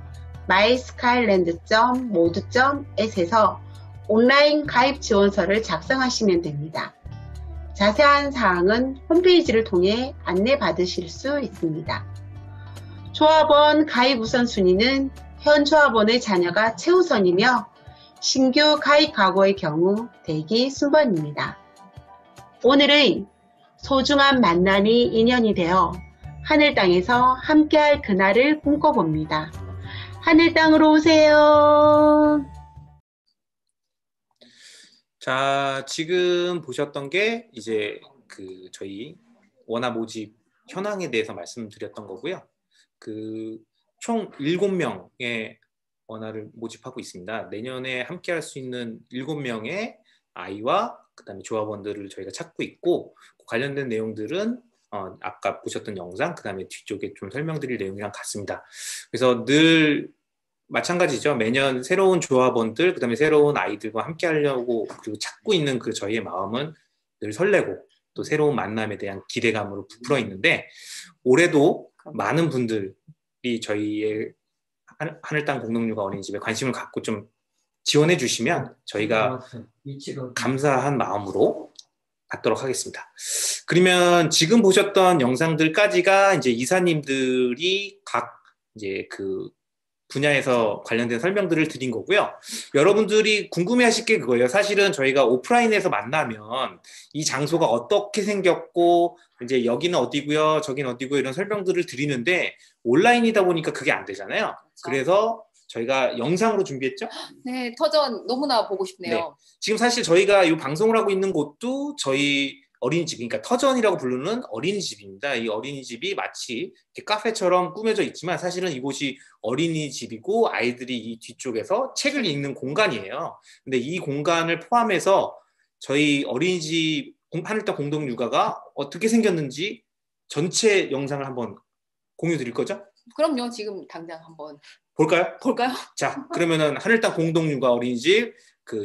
myskyland.modu.s에서 온라인 가입 지원서를 작성하시면 됩니다. 자세한 사항은 홈페이지를 통해 안내받으실 수 있습니다. 조합원 가입 우선순위는 현 조합원의 자녀가 최우선이며 신규 가입 가구의 경우 대기 순번입니다. 오늘의 소중한 만남이 인연이 되어 하늘 땅에서 함께할 그날을 꿈꿔봅니다. 하늘 땅으로 오세요. 자, 지금 보셨던 게 이제 저희 원화 모집 현황에 대해서 말씀드렸던 거고요. 총 7명의 원화를 모집하고 있습니다. 내년에 함께할 수 있는 7명의 아이와 그다음에 조합원들을 저희가 찾고 있고, 관련된 내용들은 아까 보셨던 영상, 그다음에 뒤쪽에 좀 설명드릴 내용이랑 같습니다. 그래서 늘 마찬가지죠. 매년 새로운 조합원들, 그다음에 새로운 아이들과 함께 하려고 그리고 찾고 있는 저희의 마음은 늘 설레고 또 새로운 만남에 대한 기대감으로 부풀어 있는데, 올해도 많은 분들이 저희의 하늘 땅 공동육아 어린이집에 관심을 갖고 좀 지원해 주시면 저희가 감사한 마음으로 받도록 하겠습니다. 그러면 지금 보셨던 영상들까지가 이제 이사님들이 각 이제 분야에서 관련된 설명들을 드린 거고요. 여러분들이 궁금해하실 게 그거예요. 사실은 저희가 오프라인에서 만나면 이 장소가 어떻게 생겼고 이제 여기는 어디고요, 저기는 어디고 이런 설명들을 드리는데 온라인이다 보니까 그게 안 되잖아요. 그렇죠. 그래서 저희가 영상으로 준비했죠? 네, 터전 너무나 보고 싶네요. 네. 지금 사실 저희가 이 방송을 하고 있는 곳도 저희 어린이집, 그러니까 터전이라고 부르는 어린이집입니다. 이 어린이집이 마치 이렇게 카페처럼 꾸며져 있지만 사실은 이곳이 어린이집이고 아이들이 이 뒤쪽에서 책을 읽는 공간이에요. 근데 이 공간을 포함해서 저희 어린이집 하늘땅 공동육아가 어떻게 생겼는지 전체 영상을 한번 공유 드릴 거죠? 그럼요. 지금 당장 한번 볼까요? 볼까요? 자, 그러면은 하늘땅 공동육아 어린이집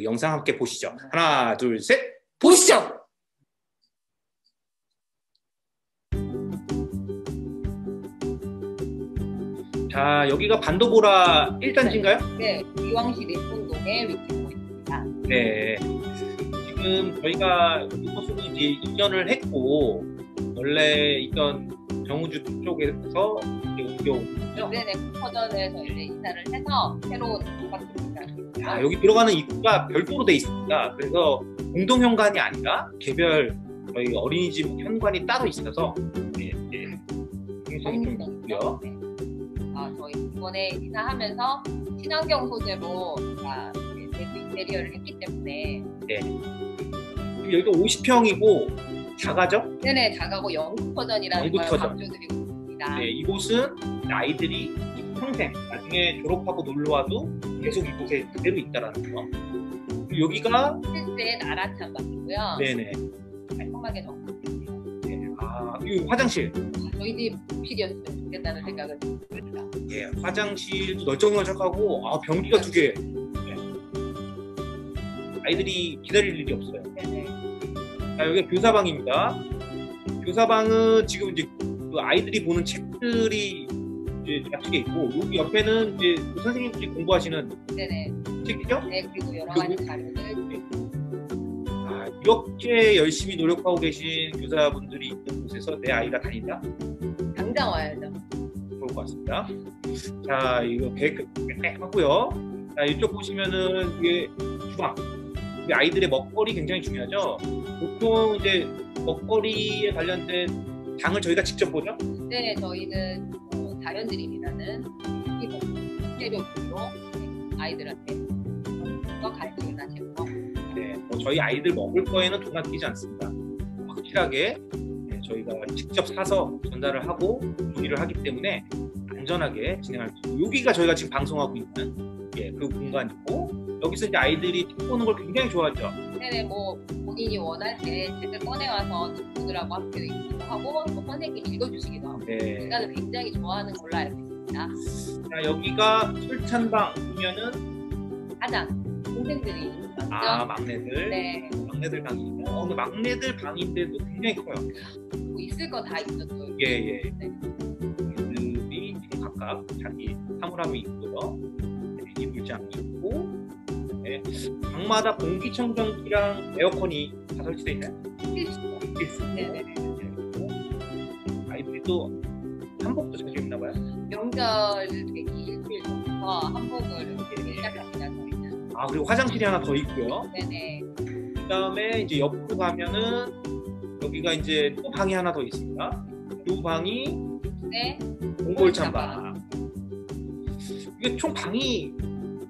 영상 함께 보시죠. 하나, 둘, 셋, 보시죠! 자, 여기가 반도보라 1단지인가요? 네, 이왕시 내촌동에 위치하고 있습니다. 네, 지금 저희가 이곳으로 이제 이전을 했고 원래 있던 정우주 쪽에서 옮겨온 거죠? 네네, 터전에 저희를 이사를 해서 새로운 공간입니다. 아, 여기 들어가는 입구가 별도로 돼 있습니다. 그래서 공동 현관이 아니라 개별 저희 어린이집 현관이 따로 있어서 굉장히 좀 있고요. 네. 저희 이번에 이사하면서 친환경 소재로 인테리어를 했기 때문에 네. 여기가 50평이고 작아죠? 네네, 작아고 영국 터전이라는 걸 터전. 강조드리고 있습니다. 네, 이곳은 아이들이 평생 나중에 졸업하고 놀러와도 계속 이곳에 그대로 있다라는 거. 여기가 실제 나라 창밖이고요. 네네. 깔끔하게 정돈되어요. 네. 이 화장실. 저희 집 필이었으면 좋겠다는 생각을 듭니다. 예, 화장실도 널쩍널쩍하고 변기가 2개. 네. 아이들이 기다릴 일이 없어요. 네네. 자, 여기가 교사방입니다. 교사방은 지금 이제 아이들이 보는 책들이 이제 좌측에 있고 여기 옆에는 이제 선생님들이 공부하시는 네네. 책이죠? 네, 그리고 여러 가지 자료들. 이렇게 열심히 노력하고 계신 교사분들이 있는 곳에서 내 아이가 다닌다? 당장 와야죠. 좋을 것 같습니다. 자, 이거 하고요. 자, 이쪽 보시면은 이게 주방. 아이들의 먹거리 굉장히 중요하죠. 보통 이제 먹거리에 관련된 장을 저희가 직접 보죠? 네, 저희는 자연드림이라는 기본 재료로 아이들한테 가르치는 제품. 네, 저희 아이들 먹을 거에는 돈 아끼지 않습니다. 확실하게 저희가 직접 사서 전달을 하고 조리를 하기 때문에 안전하게 진행할 수 있고, 여기가 저희가 지금 방송하고 있는 그 공간이고, 여기서 이제 아이들이 책 보는 걸 굉장히 좋아하죠. 네네, 본인이 원할 때 책을 꺼내와서 친구들하고 함께 읽기도 하고 또 선생님이 읽어주시기도 하고 시간을 굉장히 좋아하는 걸로 알고 있습니다. 자, 여기가 술찬방이면은 가장 동생들이 맞죠? 막내들. 네. 막내들 방입니다. 근데 막내들 방인데도 굉장히 커요. 있을 거 다 있죠. 예. 네. 아이들이 지금 각각 자기 사물함이 있고요. 이불장이 있고, 네. 방마다 공기청정기랑 에어컨이 다 설치되어 있나요? 필수. 네네. 아이들이 또 한복도 자주 입나 봐요? 명절 되기 일주일 전부터 한복을 시작합니다. 저희는. 그리고 화장실이 하나 더 있고요. 네네. 그 다음에 이제 옆으로 가면은 여기 여기가 이제 또 방이 하나 더 있습니다. 이 방이 네. 공골찬방. 이게 총 방이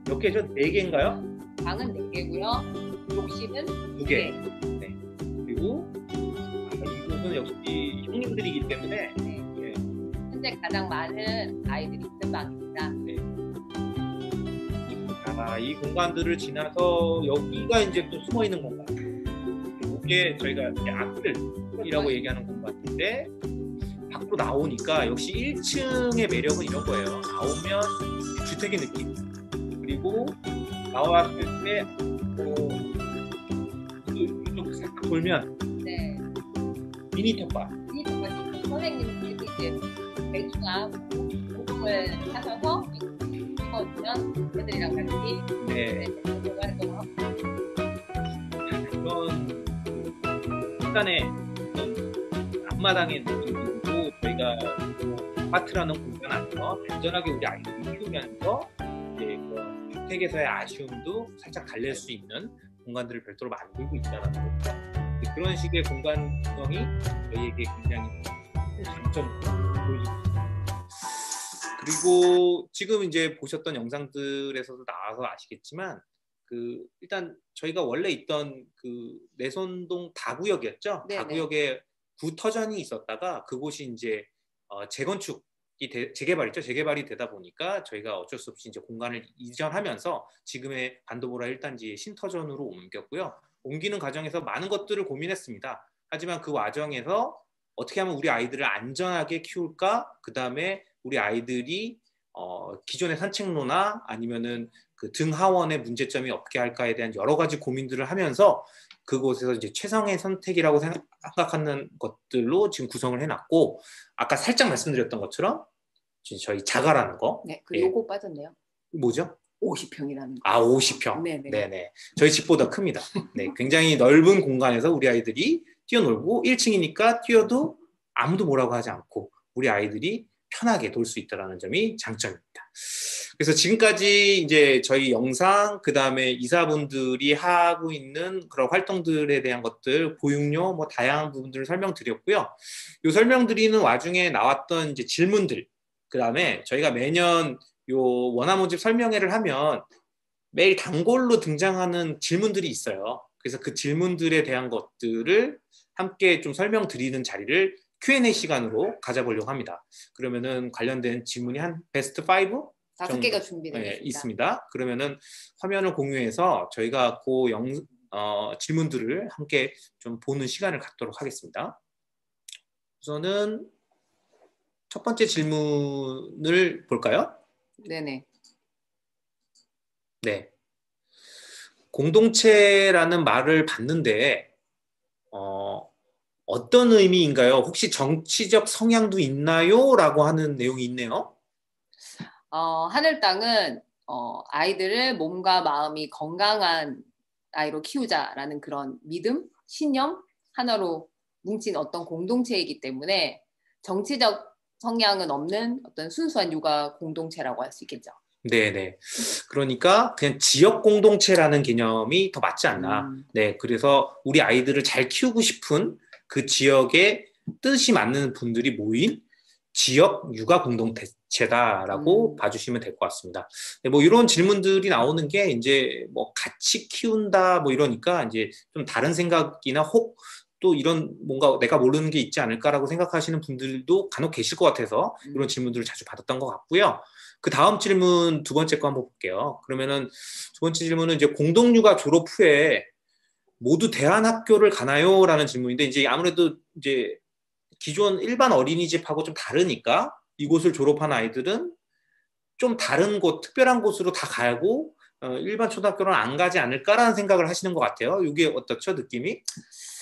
몇 개죠? 4개인가요? 방은 4개고요. 욕실은 2개. 네. 그리고 이곳은 역시 형님들이기 때문에 네. 예. 현재 가장 많은 아이들이 있는 방입니다. 네. 자, 이 공간들을 지나서 여기가 이제 또 숨어 있는 공간. 이게 저희가 악들이라고 얘기하는 공간인데 밖으로 나오니까 역시 1층의 매력은 이런 거예요. 나오면 주택의 느낌. 그리고 나왔을 때 이쪽 싹 돌면 네. 미니 텃밭. 선생님들이 이제 맥주나 고등을 사셔서 먹어주면 애들이랑 같이 네. 활동을 하고 그런 약간의 앞마당의 느낌으로 저희가 아파트라는 공간 안에서 안전하게 우리 아이들을 키우면서 이제 그런 주택에서의 아쉬움도 살짝 달랠 수 있는 공간들을 별도로 만들고 있다는 거죠. 그런 식의 공간 구성이 저희에게 굉장히 장점으로 보여집니다. 그리고 지금 이제 보셨던 영상들에서도 나와서 아시겠지만 일단 저희가 원래 있던 내손동 다구역이었죠. 네네. 다구역에 구터전이 있었다가 그곳이 이제 재건축이 재개발이죠. 재개발이 되다 보니까 저희가 어쩔 수 없이 이제 공간을 이전하면서 지금의 반도보라 1단지의 신터전으로 옮겼고요. 옮기는 과정에서 많은 것들을 고민했습니다. 하지만 그 과정에서 어떻게 하면 우리 아이들을 안전하게 키울까? 그 다음에 우리 아이들이 기존의 산책로나 아니면은 등 하원의 문제점이 없게 할까에 대한 여러 가지 고민들을 하면서 그곳에서 이제 최상의 선택이라고 생각하는 것들로 지금 구성을 해놨고, 아까 살짝 말씀드렸던 것처럼 저희 자가라는 거. 네, 그 요거 빠졌네요. 뭐죠? 50평이라는 거. 아, 50평. 네네. 네네. 저희 집보다 큽니다. 네, 굉장히 넓은 공간에서 우리 아이들이 뛰어놀고 1층이니까 뛰어도 아무도 뭐라고 하지 않고 우리 아이들이 편하게 놀 수 있다는 점이 장점입니다. 그래서 지금까지 이제 저희 영상, 그 다음에 이사분들이 하고 있는 그런 활동들에 대한 것들, 보육료, 뭐 다양한 부분들을 설명드렸고요. 이 설명드리는 와중에 나왔던 이제 질문들, 그 다음에 저희가 매년 요 원화 모집 설명회를 하면 매일 단골로 등장하는 질문들이 있어요. 그래서 그 질문들에 대한 것들을 함께 좀 설명드리는 자리를 Q&A 시간으로 가져보려고 합니다. 그러면은 관련된 질문이 한 베스트 5? 5개가 준비되어 있습니다. 그러면은 화면을 공유해서 저희가 그 질문들을 함께 좀 보는 시간을 갖도록 하겠습니다. 우선은 첫 번째 질문을 볼까요? 네네. 네. 공동체라는 말을 봤는데 어떤 의미인가요? 혹시 정치적 성향도 있나요? 라고 하는 내용이 있네요. 하늘땅은 아이들을 몸과 마음이 건강한 아이로 키우자라는 그런 믿음, 신념 하나로 뭉친 어떤 공동체이기 때문에 정치적 성향은 없는 어떤 순수한 육아 공동체라고 할 수 있겠죠. 네네. 그러니까 그냥 지역 공동체라는 개념이 더 맞지 않나. 네, 그래서 우리 아이들을 잘 키우고 싶은 그 지역의 뜻이 맞는 분들이 모인 지역 육아 공동체다라고 봐주시면 될 것 같습니다. 네, 뭐 이런 질문들이 나오는 게 이제 뭐 같이 키운다 뭐 이러니까 이제 좀 다른 생각이나 혹 또 이런 뭔가 내가 모르는 게 있지 않을까라고 생각하시는 분들도 간혹 계실 것 같아서 이런 질문들을 자주 받았던 것 같고요. 그 다음 질문 두 번째 거 한번 볼게요. 그러면은 두 번째 질문은 이제 공동육아 졸업 후에 모두 대안학교를 가나요? 라는 질문인데 이제 아무래도 이제 기존 일반 어린이집하고 좀 다르니까 이곳을 졸업한 아이들은 좀 다른 곳, 특별한 곳으로 다 가고 일반 초등학교는 안 가지 않을까라는 생각을 하시는 것 같아요. 이게 어떻죠, 느낌이?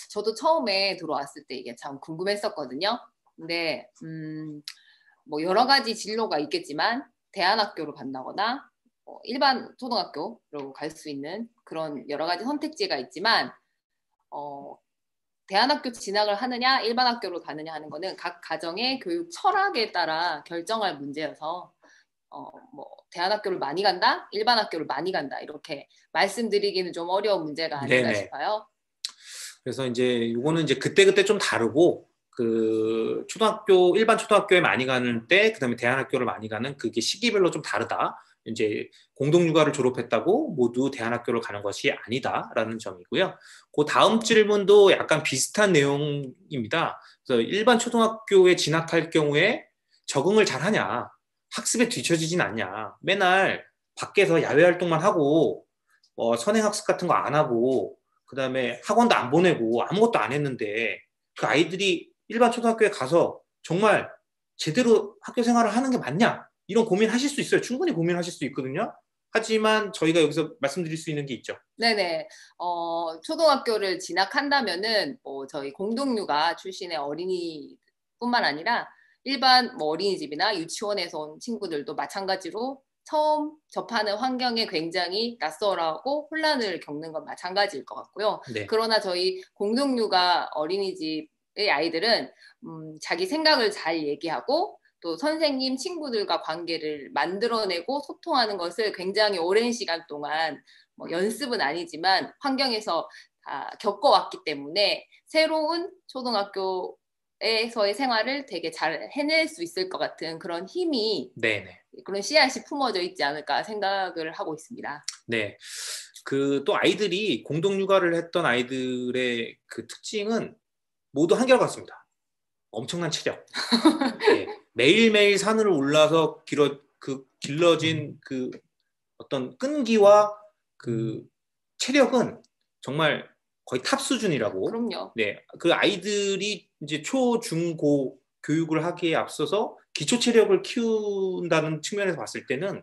저도 처음에 들어왔을 때 이게 참 궁금했었거든요. 근데 뭐 여러 가지 진로가 있겠지만 대안학교로 간다거나 일반 초등학교로 갈 수 있는 그런 여러 가지 선택지가 있지만 대안학교 진학을 하느냐 일반 학교로 가느냐 하는 거는 각 가정의 교육 철학에 따라 결정할 문제여서 뭐 대안학교를 많이 간다 일반 학교를 많이 간다 이렇게 말씀드리기는 좀 어려운 문제가 아닌가 네네. 싶어요. 그래서 이제 이거는 이제 그때그때 좀 다르고 그 초등학교 일반 초등학교에 많이 가는 때 그다음에 대안학교를 많이 가는 그게 시기별로 좀 다르다. 이제 공동육아를 졸업했다고 모두 대안학교를 가는 것이 아니다라는 점이고요. 그 다음 질문도 약간 비슷한 내용입니다. 그래서 일반 초등학교에 진학할 경우에 적응을 잘하냐, 학습에 뒤처지진 않냐, 맨날 밖에서 야외 활동만 하고 선행학습 같은 거 안 하고 그다음에 학원도 안 보내고 아무것도 안 했는데 그 아이들이 일반 초등학교에 가서 정말 제대로 학교 생활을 하는 게 맞냐? 이런 고민하실 수 있어요. 충분히 고민하실 수 있거든요. 하지만 저희가 여기서 말씀드릴 수 있는 게 있죠. 네네. 초등학교를 진학한다면은 저희 공동육아 출신의 어린이뿐만 아니라 일반 어린이집이나 유치원에서 온 친구들도 마찬가지로 처음 접하는 환경에 굉장히 낯설하고 혼란을 겪는 건 마찬가지일 것 같고요. 네. 그러나 저희 공동육아 어린이집의 아이들은 자기 생각을 잘 얘기하고 또 선생님, 친구들과 관계를 만들어내고 소통하는 것을 굉장히 오랜 시간 동안 연습은 아니지만 환경에서 다 겪어왔기 때문에 새로운 초등학교에서의 생활을 되게 잘 해낼 수 있을 것 같은 그런 힘이 네네. 그런 씨앗이 품어져 있지 않을까 생각을 하고 있습니다. 네. 그 또 아이들이 공동육아를 했던 아이들의 그 특징은 모두 한결같습니다. 엄청난 체력. 네. 매일매일 산을 올라서 길러진 그 어떤 끈기와 그 체력은 정말 거의 탑 수준이라고. 그럼요. 네. 그 아이들이 이제 초, 중, 고 교육을 하기에 앞서서 기초 체력을 키운다는 측면에서 봤을 때는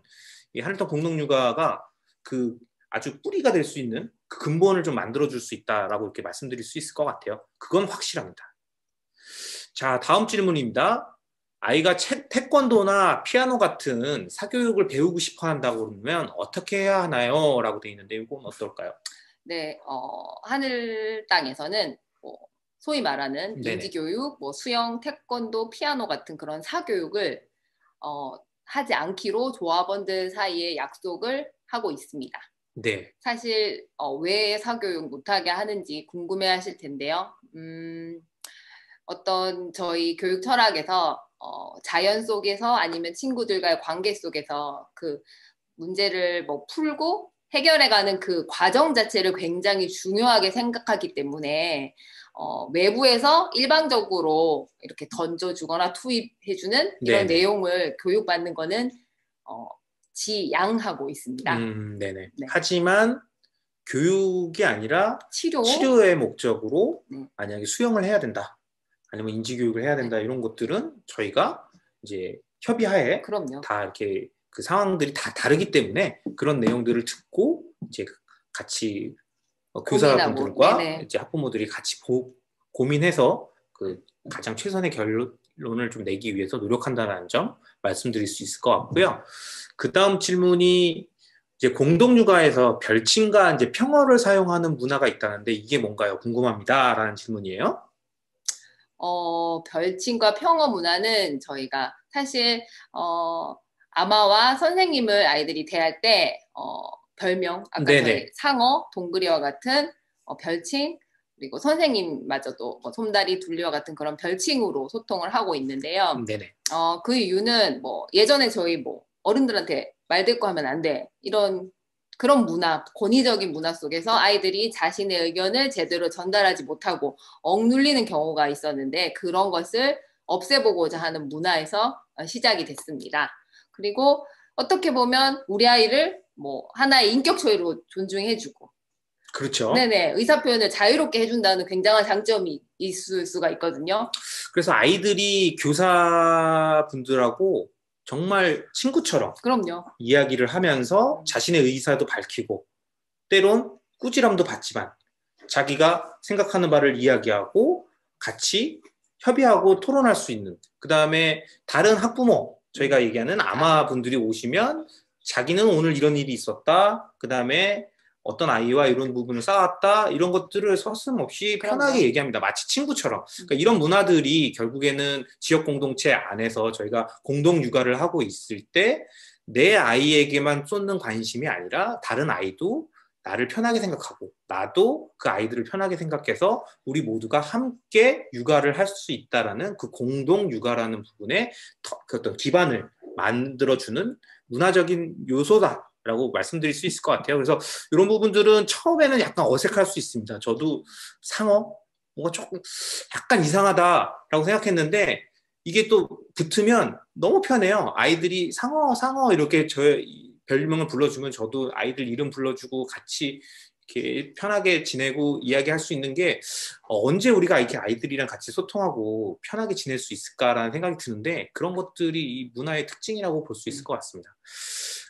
이 한일턴 공동육아가 그 아주 뿌리가 될 수 있는 그 근본을 좀 만들어줄 수 있다라고 이렇게 말씀드릴 수 있을 것 같아요. 그건 확실합니다. 자, 다음 질문입니다. 아이가 태권도나 피아노 같은 사교육을 배우고 싶어 한다고 그러면 어떻게 해야 하나요? 라고 되어 있는데 이건 어떨까요? 네, 하늘 땅에서는 소위 말하는 인지교육, 수영, 태권도, 피아노 같은 그런 사교육을 하지 않기로 조합원들 사이에 약속을 하고 있습니다. 네. 사실 왜 사교육 못하게 하는지 궁금해하실 텐데요. 어떤 저희 교육 철학에서 자연 속에서 아니면 친구들과의 관계 속에서 그 문제를 풀고 해결해가는 그 과정 자체를 굉장히 중요하게 생각하기 때문에 외부에서 일방적으로 이렇게 던져주거나 투입해주는 이런 네네. 내용을 교육받는 거는 지양하고 있습니다. 네네. 네. 하지만 교육이 아니라 치료? 치료의 목적으로 만약에 수영을 해야 된다. 아니면 인지교육을 해야 된다. 이런 것들은 저희가 이제 협의하에 그럼요. 다 이렇게 그 상황들이 다 다르기 때문에 그런 내용들을 듣고 이제 같이 교사분들과 이제 학부모들이 같이 고민해서 그 가장 최선의 결론을 좀 내기 위해서 노력한다는 점 말씀드릴 수 있을 것 같고요. 그 다음 질문이 이제 공동육아에서 별칭과 이제 평어를 사용하는 문화가 있다는데 이게 뭔가요? 궁금합니다라는 질문이에요. 별칭과 평어 문화는 저희가 사실 아마와 선생님을 아이들이 대할 때 별명, 아까 저희 상어, 동그리와 같은 별칭, 그리고 선생님마저도 솜다리, 둘리와 같은 그런 별칭으로 소통을 하고 있는데요. 네네. 그 이유는 예전에 저희 어른들한테 말대꾸 하면 안 돼, 이런 그런 문화, 권위적인 문화 속에서 아이들이 자신의 의견을 제대로 전달하지 못하고 억눌리는 경우가 있었는데 그런 것을 없애보고자 하는 문화에서 시작이 됐습니다. 그리고 어떻게 보면 우리 아이를 하나의 인격 초유로 존중해주고, 그렇죠. 네네, 의사표현을 자유롭게 해준다는 굉장한 장점이 있을 수가 있거든요. 그래서 아이들이 교사분들하고 정말 친구처럼 그럼요. 이야기를 하면서 자신의 의사도 밝히고 때론 꾸지람도 받지만 자기가 생각하는 바를 이야기하고 같이 협의하고 토론할 수 있는, 그 다음에 다른 학부모, 저희가 얘기하는 아마분들이 오시면 자기는 오늘 이런 일이 있었다, 그 다음에 어떤 아이와 이런 부분을 쌓았다, 이런 것들을 서슴없이 편하게 얘기합니다. 마치 친구처럼. 그러니까 이런 문화들이 결국에는 지역 공동체 안에서 저희가 공동 육아를 하고 있을 때 내 아이에게만 쏟는 관심이 아니라 다른 아이도 나를 편하게 생각하고 나도 그 아이들을 편하게 생각해서 우리 모두가 함께 육아를 할 수 있다라는 그 공동 육아라는 부분에 그 어떤 기반을 만들어주는 문화적인 요소다라고 말씀드릴 수 있을 것 같아요. 그래서 이런 부분들은 처음에는 약간 어색할 수 있습니다. 저도 상어 뭔가 조금 약간 이상하다라고 생각했는데 이게 또 붙으면 너무 편해요. 아이들이 상어 상어 이렇게 저의 별명을 불러주면 저도 아이들 이름 불러주고 같이 이렇게 편하게 지내고 이야기할 수 있는 게 언제 우리가 이렇게 아이들이랑 같이 소통하고 편하게 지낼 수 있을까라는 생각이 드는데 그런 것들이 이 문화의 특징이라고 볼 수 있을 것 같습니다.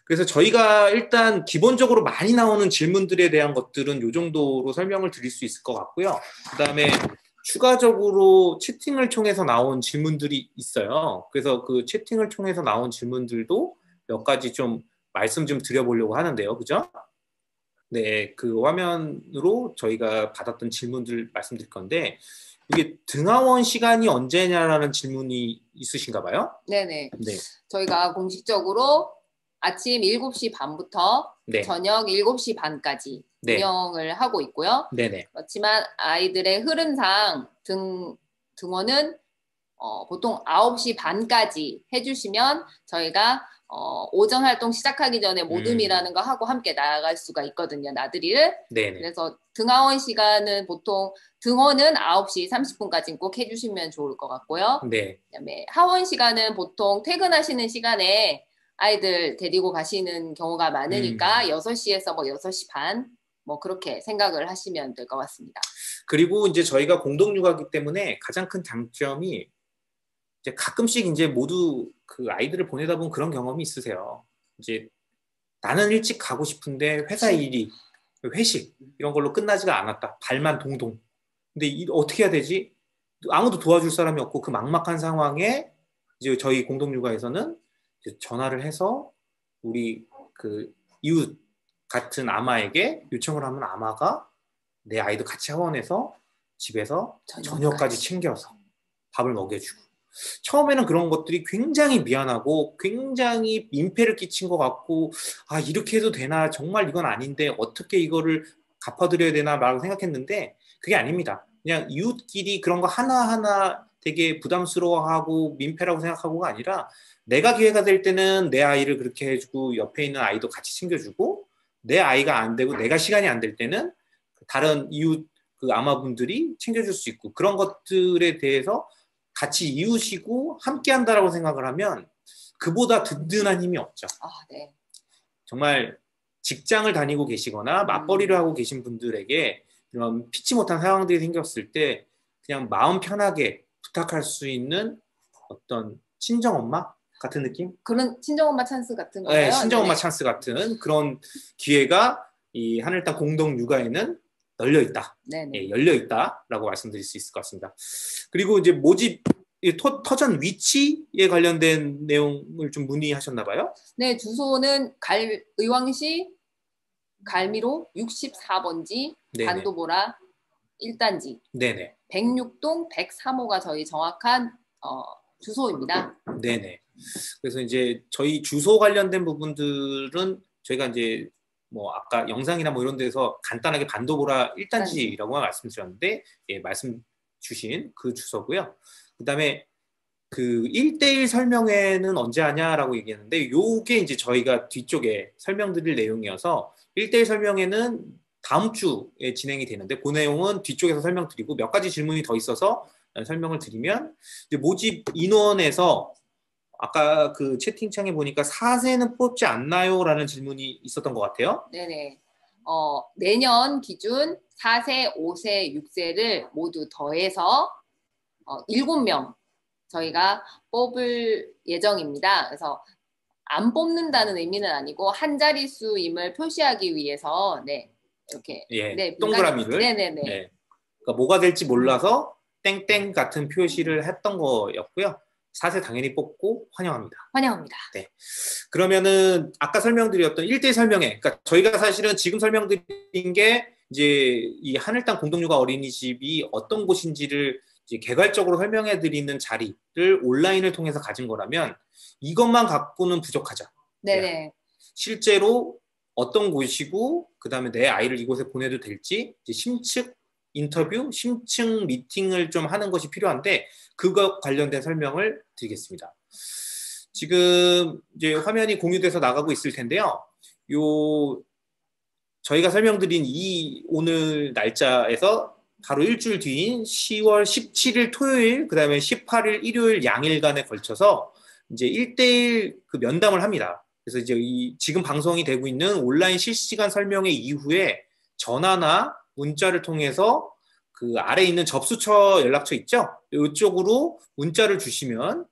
그래서 저희가 일단 기본적으로 많이 나오는 질문들에 대한 것들은 이 정도로 설명을 드릴 수 있을 것 같고요. 그 다음에 추가적으로 채팅을 통해서 나온 질문들이 있어요. 그래서 그 채팅을 통해서 나온 질문들도 몇 가지 좀 말씀 좀 드려보려고 하는데요. 그죠? 네, 그 화면으로 저희가 받았던 질문들 말씀드릴 건데 이게 등하원 시간이 언제냐라는 질문이 있으신가 봐요? 네네. 네. 저희가 공식적으로 아침 7시 반부터 네. 저녁 7시 반까지 네. 운영을 하고 있고요. 네네. 그렇지만 아이들의 흐름상 등원은 보통 9시 반까지 해주시면 저희가 오전 활동 시작하기 전에 모듬이라는 거 하고 함께 나아갈 수가 있거든요. 나들이를. 네네. 그래서 등하원 시간은 보통 등원은 9시 30분까지 꼭 해주시면 좋을 것 같고요. 네. 그다음에 하원 시간은 보통 퇴근하시는 시간에 아이들 데리고 가시는 경우가 많으니까 6시에서 뭐 6시 반 뭐 그렇게 생각을 하시면 될 것 같습니다. 그리고 이제 저희가 공동육아이기 때문에 가장 큰 장점이 이제 가끔씩 이제 모두 그 아이들을 보내다 보면 그런 경험이 있으세요. 이제 나는 일찍 가고 싶은데 회사 일이 회식 이런 걸로 끝나지가 않았다. 발만 동동. 근데 어떻게 해야 되지? 아무도 도와줄 사람이 없고 그 막막한 상황에 이제 저희 공동육아에서는 이제 전화를 해서 우리 그 이웃 같은 아마에게 요청을 하면 아마가 내 아이도 같이 하원해서 집에서 저녁까지 챙겨서 밥을 먹여주고 처음에는 그런 것들이 굉장히 미안하고 굉장히 민폐를 끼친 것 같고 아 이렇게 해도 되나 정말 이건 아닌데 어떻게 이거를 갚아드려야 되나 라고 생각했는데 그게 아닙니다. 그냥 이웃끼리 그런 거 하나하나 되게 부담스러워하고 민폐라고 생각하고가 아니라 내가 기회가 될 때는 내 아이를 그렇게 해주고 옆에 있는 아이도 같이 챙겨주고 내 아이가 안 되고 내가 시간이 안 될 때는 다른 이웃 그 아마분들이 챙겨줄 수 있고 그런 것들에 대해서 같이 이웃이고 함께 한다라고 생각을 하면 그보다 든든한 힘이 없죠. 아, 네. 정말 직장을 다니고 계시거나 맞벌이를 하고 계신 분들에게 이런 피치 못한 상황들이 생겼을 때 그냥 마음 편하게 부탁할 수 있는 어떤 친정엄마 같은 느낌? 그런 친정엄마 찬스 같은 거예요? 네, 친정엄마 찬스 같은 그런 기회가 이 하늘땅 공동육아에는 열려 있다. 예, 열려 있다라고 말씀드릴 수 있을 것 같습니다. 그리고 이제 모집 터전 위치에 관련된 내용을 좀 문의하셨나 봐요? 네, 주소는 의왕시 갈미로 64번지 반도보라 1단지. 네네. 106동 103호가 저희 정확한 주소입니다. 네네. 그래서 이제 저희 주소 관련된 부분들은 저희가 이제 뭐 아까 영상이나 뭐 이런 데서 간단하게 반도보라 1단지라고 말씀드렸는데 예, 말씀 주신 그 주소고요. 그다음에 그 1대1 설명회는 언제 하냐라고 얘기했는데 요게 이제 저희가 뒤쪽에 설명드릴 내용이어서 1대1 설명회는 다음 주에 진행이 되는데 그 내용은 뒤쪽에서 설명드리고 몇 가지 질문이 더 있어서 설명을 드리면 이제 모집 인원에서 아까 그 채팅창에 보니까 4세는 뽑지 않나요? 라는 질문이 있었던 것 같아요. 네네. 내년 기준 4세, 5세, 6세를 모두 더해서 7명 저희가 뽑을 예정입니다. 그래서 안 뽑는다는 의미는 아니고 한 자릿수임을 표시하기 위해서 네 이렇게 예, 네, 동그라미를 네네네. 네. 그러니까 뭐가 될지 몰라서 땡땡 같은 표시를 했던 거였고요. 4세 당연히 뽑고 환영합니다. 환영합니다. 네. 그러면은 아까 설명드렸던 1대1 설명회, 그러니까 저희가 사실은 지금 설명드린 게 이제 이 하늘땅 공동육아 어린이집이 어떤 곳인지를 이제 개괄적으로 설명해드리는 자리를 온라인을 통해서 가진 거라면 이것만 갖고는 부족하죠. 네네. 실제로 어떤 곳이고 그다음에 내 아이를 이곳에 보내도 될지 이제 심층 인터뷰, 심층 미팅을 좀 하는 것이 필요한데 그것 관련된 설명을 드리겠습니다. 지금 이제 화면이 공유돼서 나가고 있을 텐데요. 저희가 설명드린 이 오늘 날짜에서 바로 일주일 뒤인 10월 17일 토요일, 그 다음에 18일 일요일 양일간에 걸쳐서 이제 1대1 그 면담을 합니다. 그래서 이제 지금 방송이 되고 있는 온라인 실시간 설명회 이후에 전화나 문자를 통해서 그 아래에 있는 접수처 연락처 있죠? 이쪽으로 문자를 주시면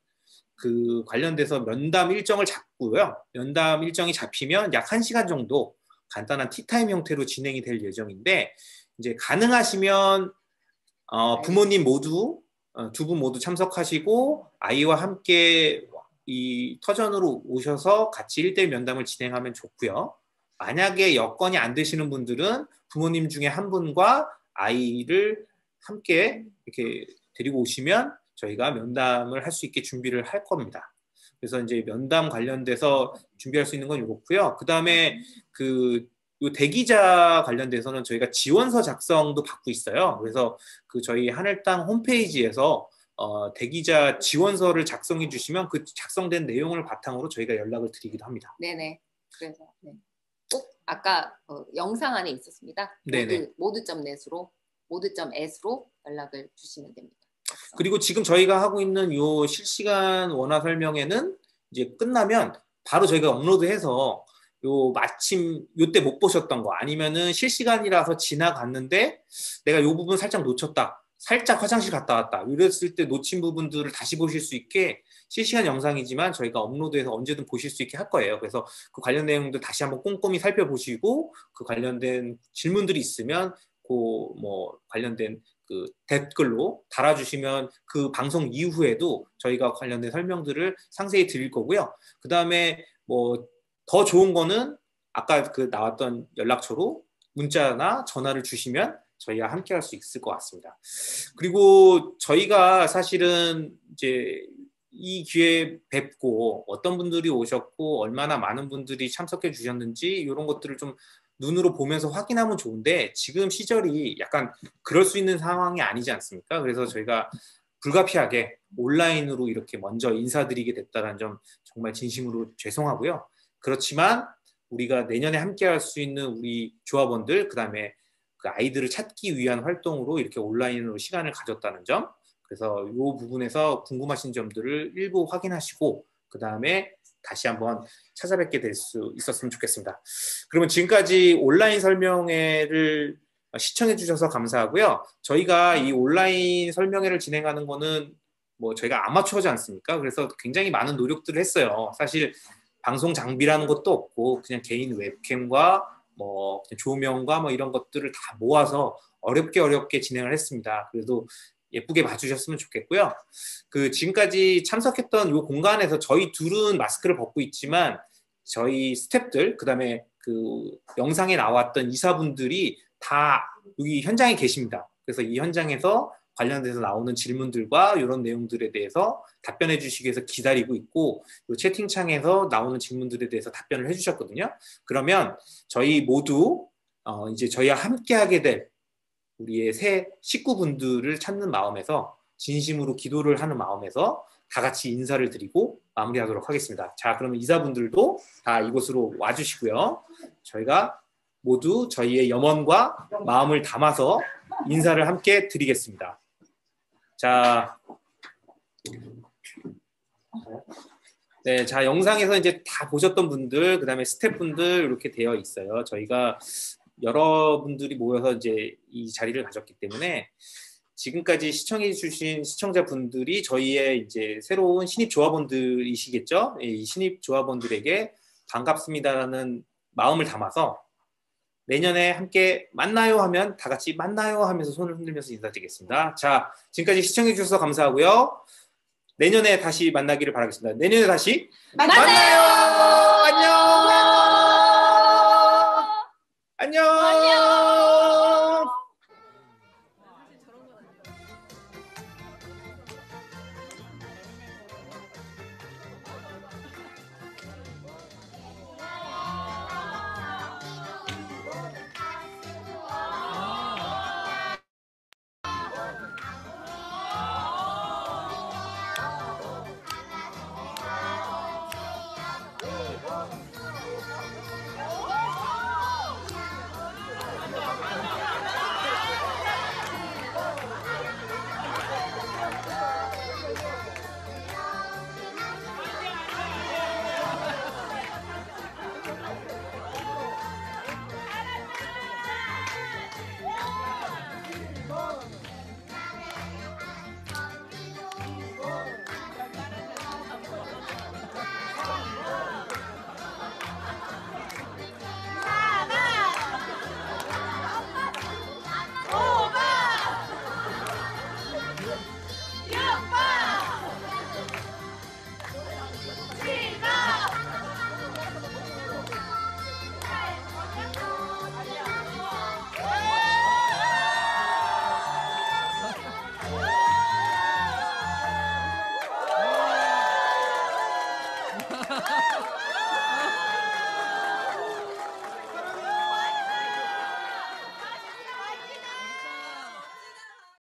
그 관련돼서 면담 일정을 잡고요. 면담 일정이 잡히면 약 1시간 정도 간단한 티타임 형태로 진행이 될 예정인데 이제 가능하시면 부모님 모두 두 분 모두 참석하시고 아이와 함께 이 터전으로 오셔서 같이 1대1 면담을 진행하면 좋고요. 만약에 여건이 안 되시는 분들은 부모님 중에 한 분과 아이를 함께 이렇게 데리고 오시면 저희가 면담을 할 수 있게 준비를 할 겁니다. 그래서 이제 면담 관련돼서 준비할 수 있는 건 이렇고요. 그 다음에 요 대기자 관련돼서는 저희가 지원서 작성도 받고 있어요. 그래서 그 저희 하늘땅 홈페이지에서 대기자 지원서를 작성해 주시면 그 작성된 내용을 바탕으로 저희가 연락을 드리기도 합니다. 네네. 그래서 꼭 아까 영상 안에 있었습니다. 모두.net으로 연락을 주시면 됩니다. 그리고 지금 저희가 하고 있는 요 실시간 원화 설명회는 이제 끝나면 바로 저희가 업로드해서 마침 요때 못 보셨던 거 아니면은 실시간이라서 지나갔는데 내가 요 부분 살짝 놓쳤다. 살짝 화장실 갔다 왔다. 이랬을 때 놓친 부분들을 다시 보실 수 있게 실시간 영상이지만 저희가 업로드해서 언제든 보실 수 있게 할 거예요. 그래서 그 관련 내용들 다시 한번 꼼꼼히 살펴보시고 그 관련된 질문들이 있으면 관련된 그 댓글로 달아주시면 그 방송 이후에도 저희가 관련된 설명들을 상세히 드릴 거고요. 그 다음에 더 좋은 거는 아까 그 나왔던 연락처로 문자나 전화를 주시면 저희와 함께 할 수 있을 것 같습니다. 그리고 저희가 사실은 이제 이 기회에 뵙고 어떤 분들이 오셨고 얼마나 많은 분들이 참석해 주셨는지 이런 것들을 좀 눈으로 보면서 확인하면 좋은데 지금 시절이 약간 그럴 수 있는 상황이 아니지 않습니까? 그래서 저희가 불가피하게 온라인으로 이렇게 먼저 인사드리게 됐다는 점 정말 진심으로 죄송하고요. 그렇지만 우리가 내년에 함께 할 수 있는 우리 조합원들, 그 다음에 그 아이들을 찾기 위한 활동으로 이렇게 온라인으로 시간을 가졌다는 점, 그래서 이 부분에서 궁금하신 점들을 일부 확인하시고 그 다음에 다시 한번 찾아뵙게 될 수 있었으면 좋겠습니다. 그러면 지금까지 온라인 설명회를 시청해 주셔서 감사하고요. 저희가 이 온라인 설명회를 진행하는 거는 저희가 아마추어지 않습니까? 그래서 굉장히 많은 노력들을 했어요. 사실 방송 장비라는 것도 없고 그냥 개인 웹캠과 조명과 이런 것들을 다 모아서 어렵게 진행을 했습니다. 그래도 예쁘게 봐주셨으면 좋겠고요. 지금까지 참석했던 이 공간에서 저희 둘은 마스크를 벗고 있지만 저희 스태프들, 그 다음에 그 영상에 나왔던 이사분들이 다 여기 현장에 계십니다. 그래서 이 현장에서 관련돼서 나오는 질문들과 이런 내용들에 대해서 답변해 주시기 위해서 기다리고 있고 이 채팅창에서 나오는 질문들에 대해서 답변을 해주셨거든요. 그러면 저희 모두 이제 저희와 함께하게 될 우리의 새 식구분들을 찾는 마음에서 진심으로 기도를 하는 마음에서 다 같이 인사를 드리고 마무리하도록 하겠습니다. 자, 그러면 이사분들도 다 이곳으로 와주시고요. 저희가 모두 저희의 염원과 마음을 담아서 인사를 함께 드리겠습니다. 자, 네, 자 영상에서 이제 다 보셨던 분들, 그 다음에 스태프분들 이렇게 되어 있어요. 저희가 여러분들이 모여서 이제 이 자리를 가졌기 때문에 지금까지 시청해주신 시청자분들이 저희의 이제 새로운 신입 조합원들이시겠죠? 이 신입 조합원들에게 반갑습니다라는 마음을 담아서 내년에 함께 만나요 하면 다 같이 만나요 하면서 손을 흔들면서 인사드리겠습니다. 자, 지금까지 시청해 주셔서 감사하고요. 내년에 다시 만나기를 바라겠습니다. 내년에 다시 만나요. 안녕. 안녕.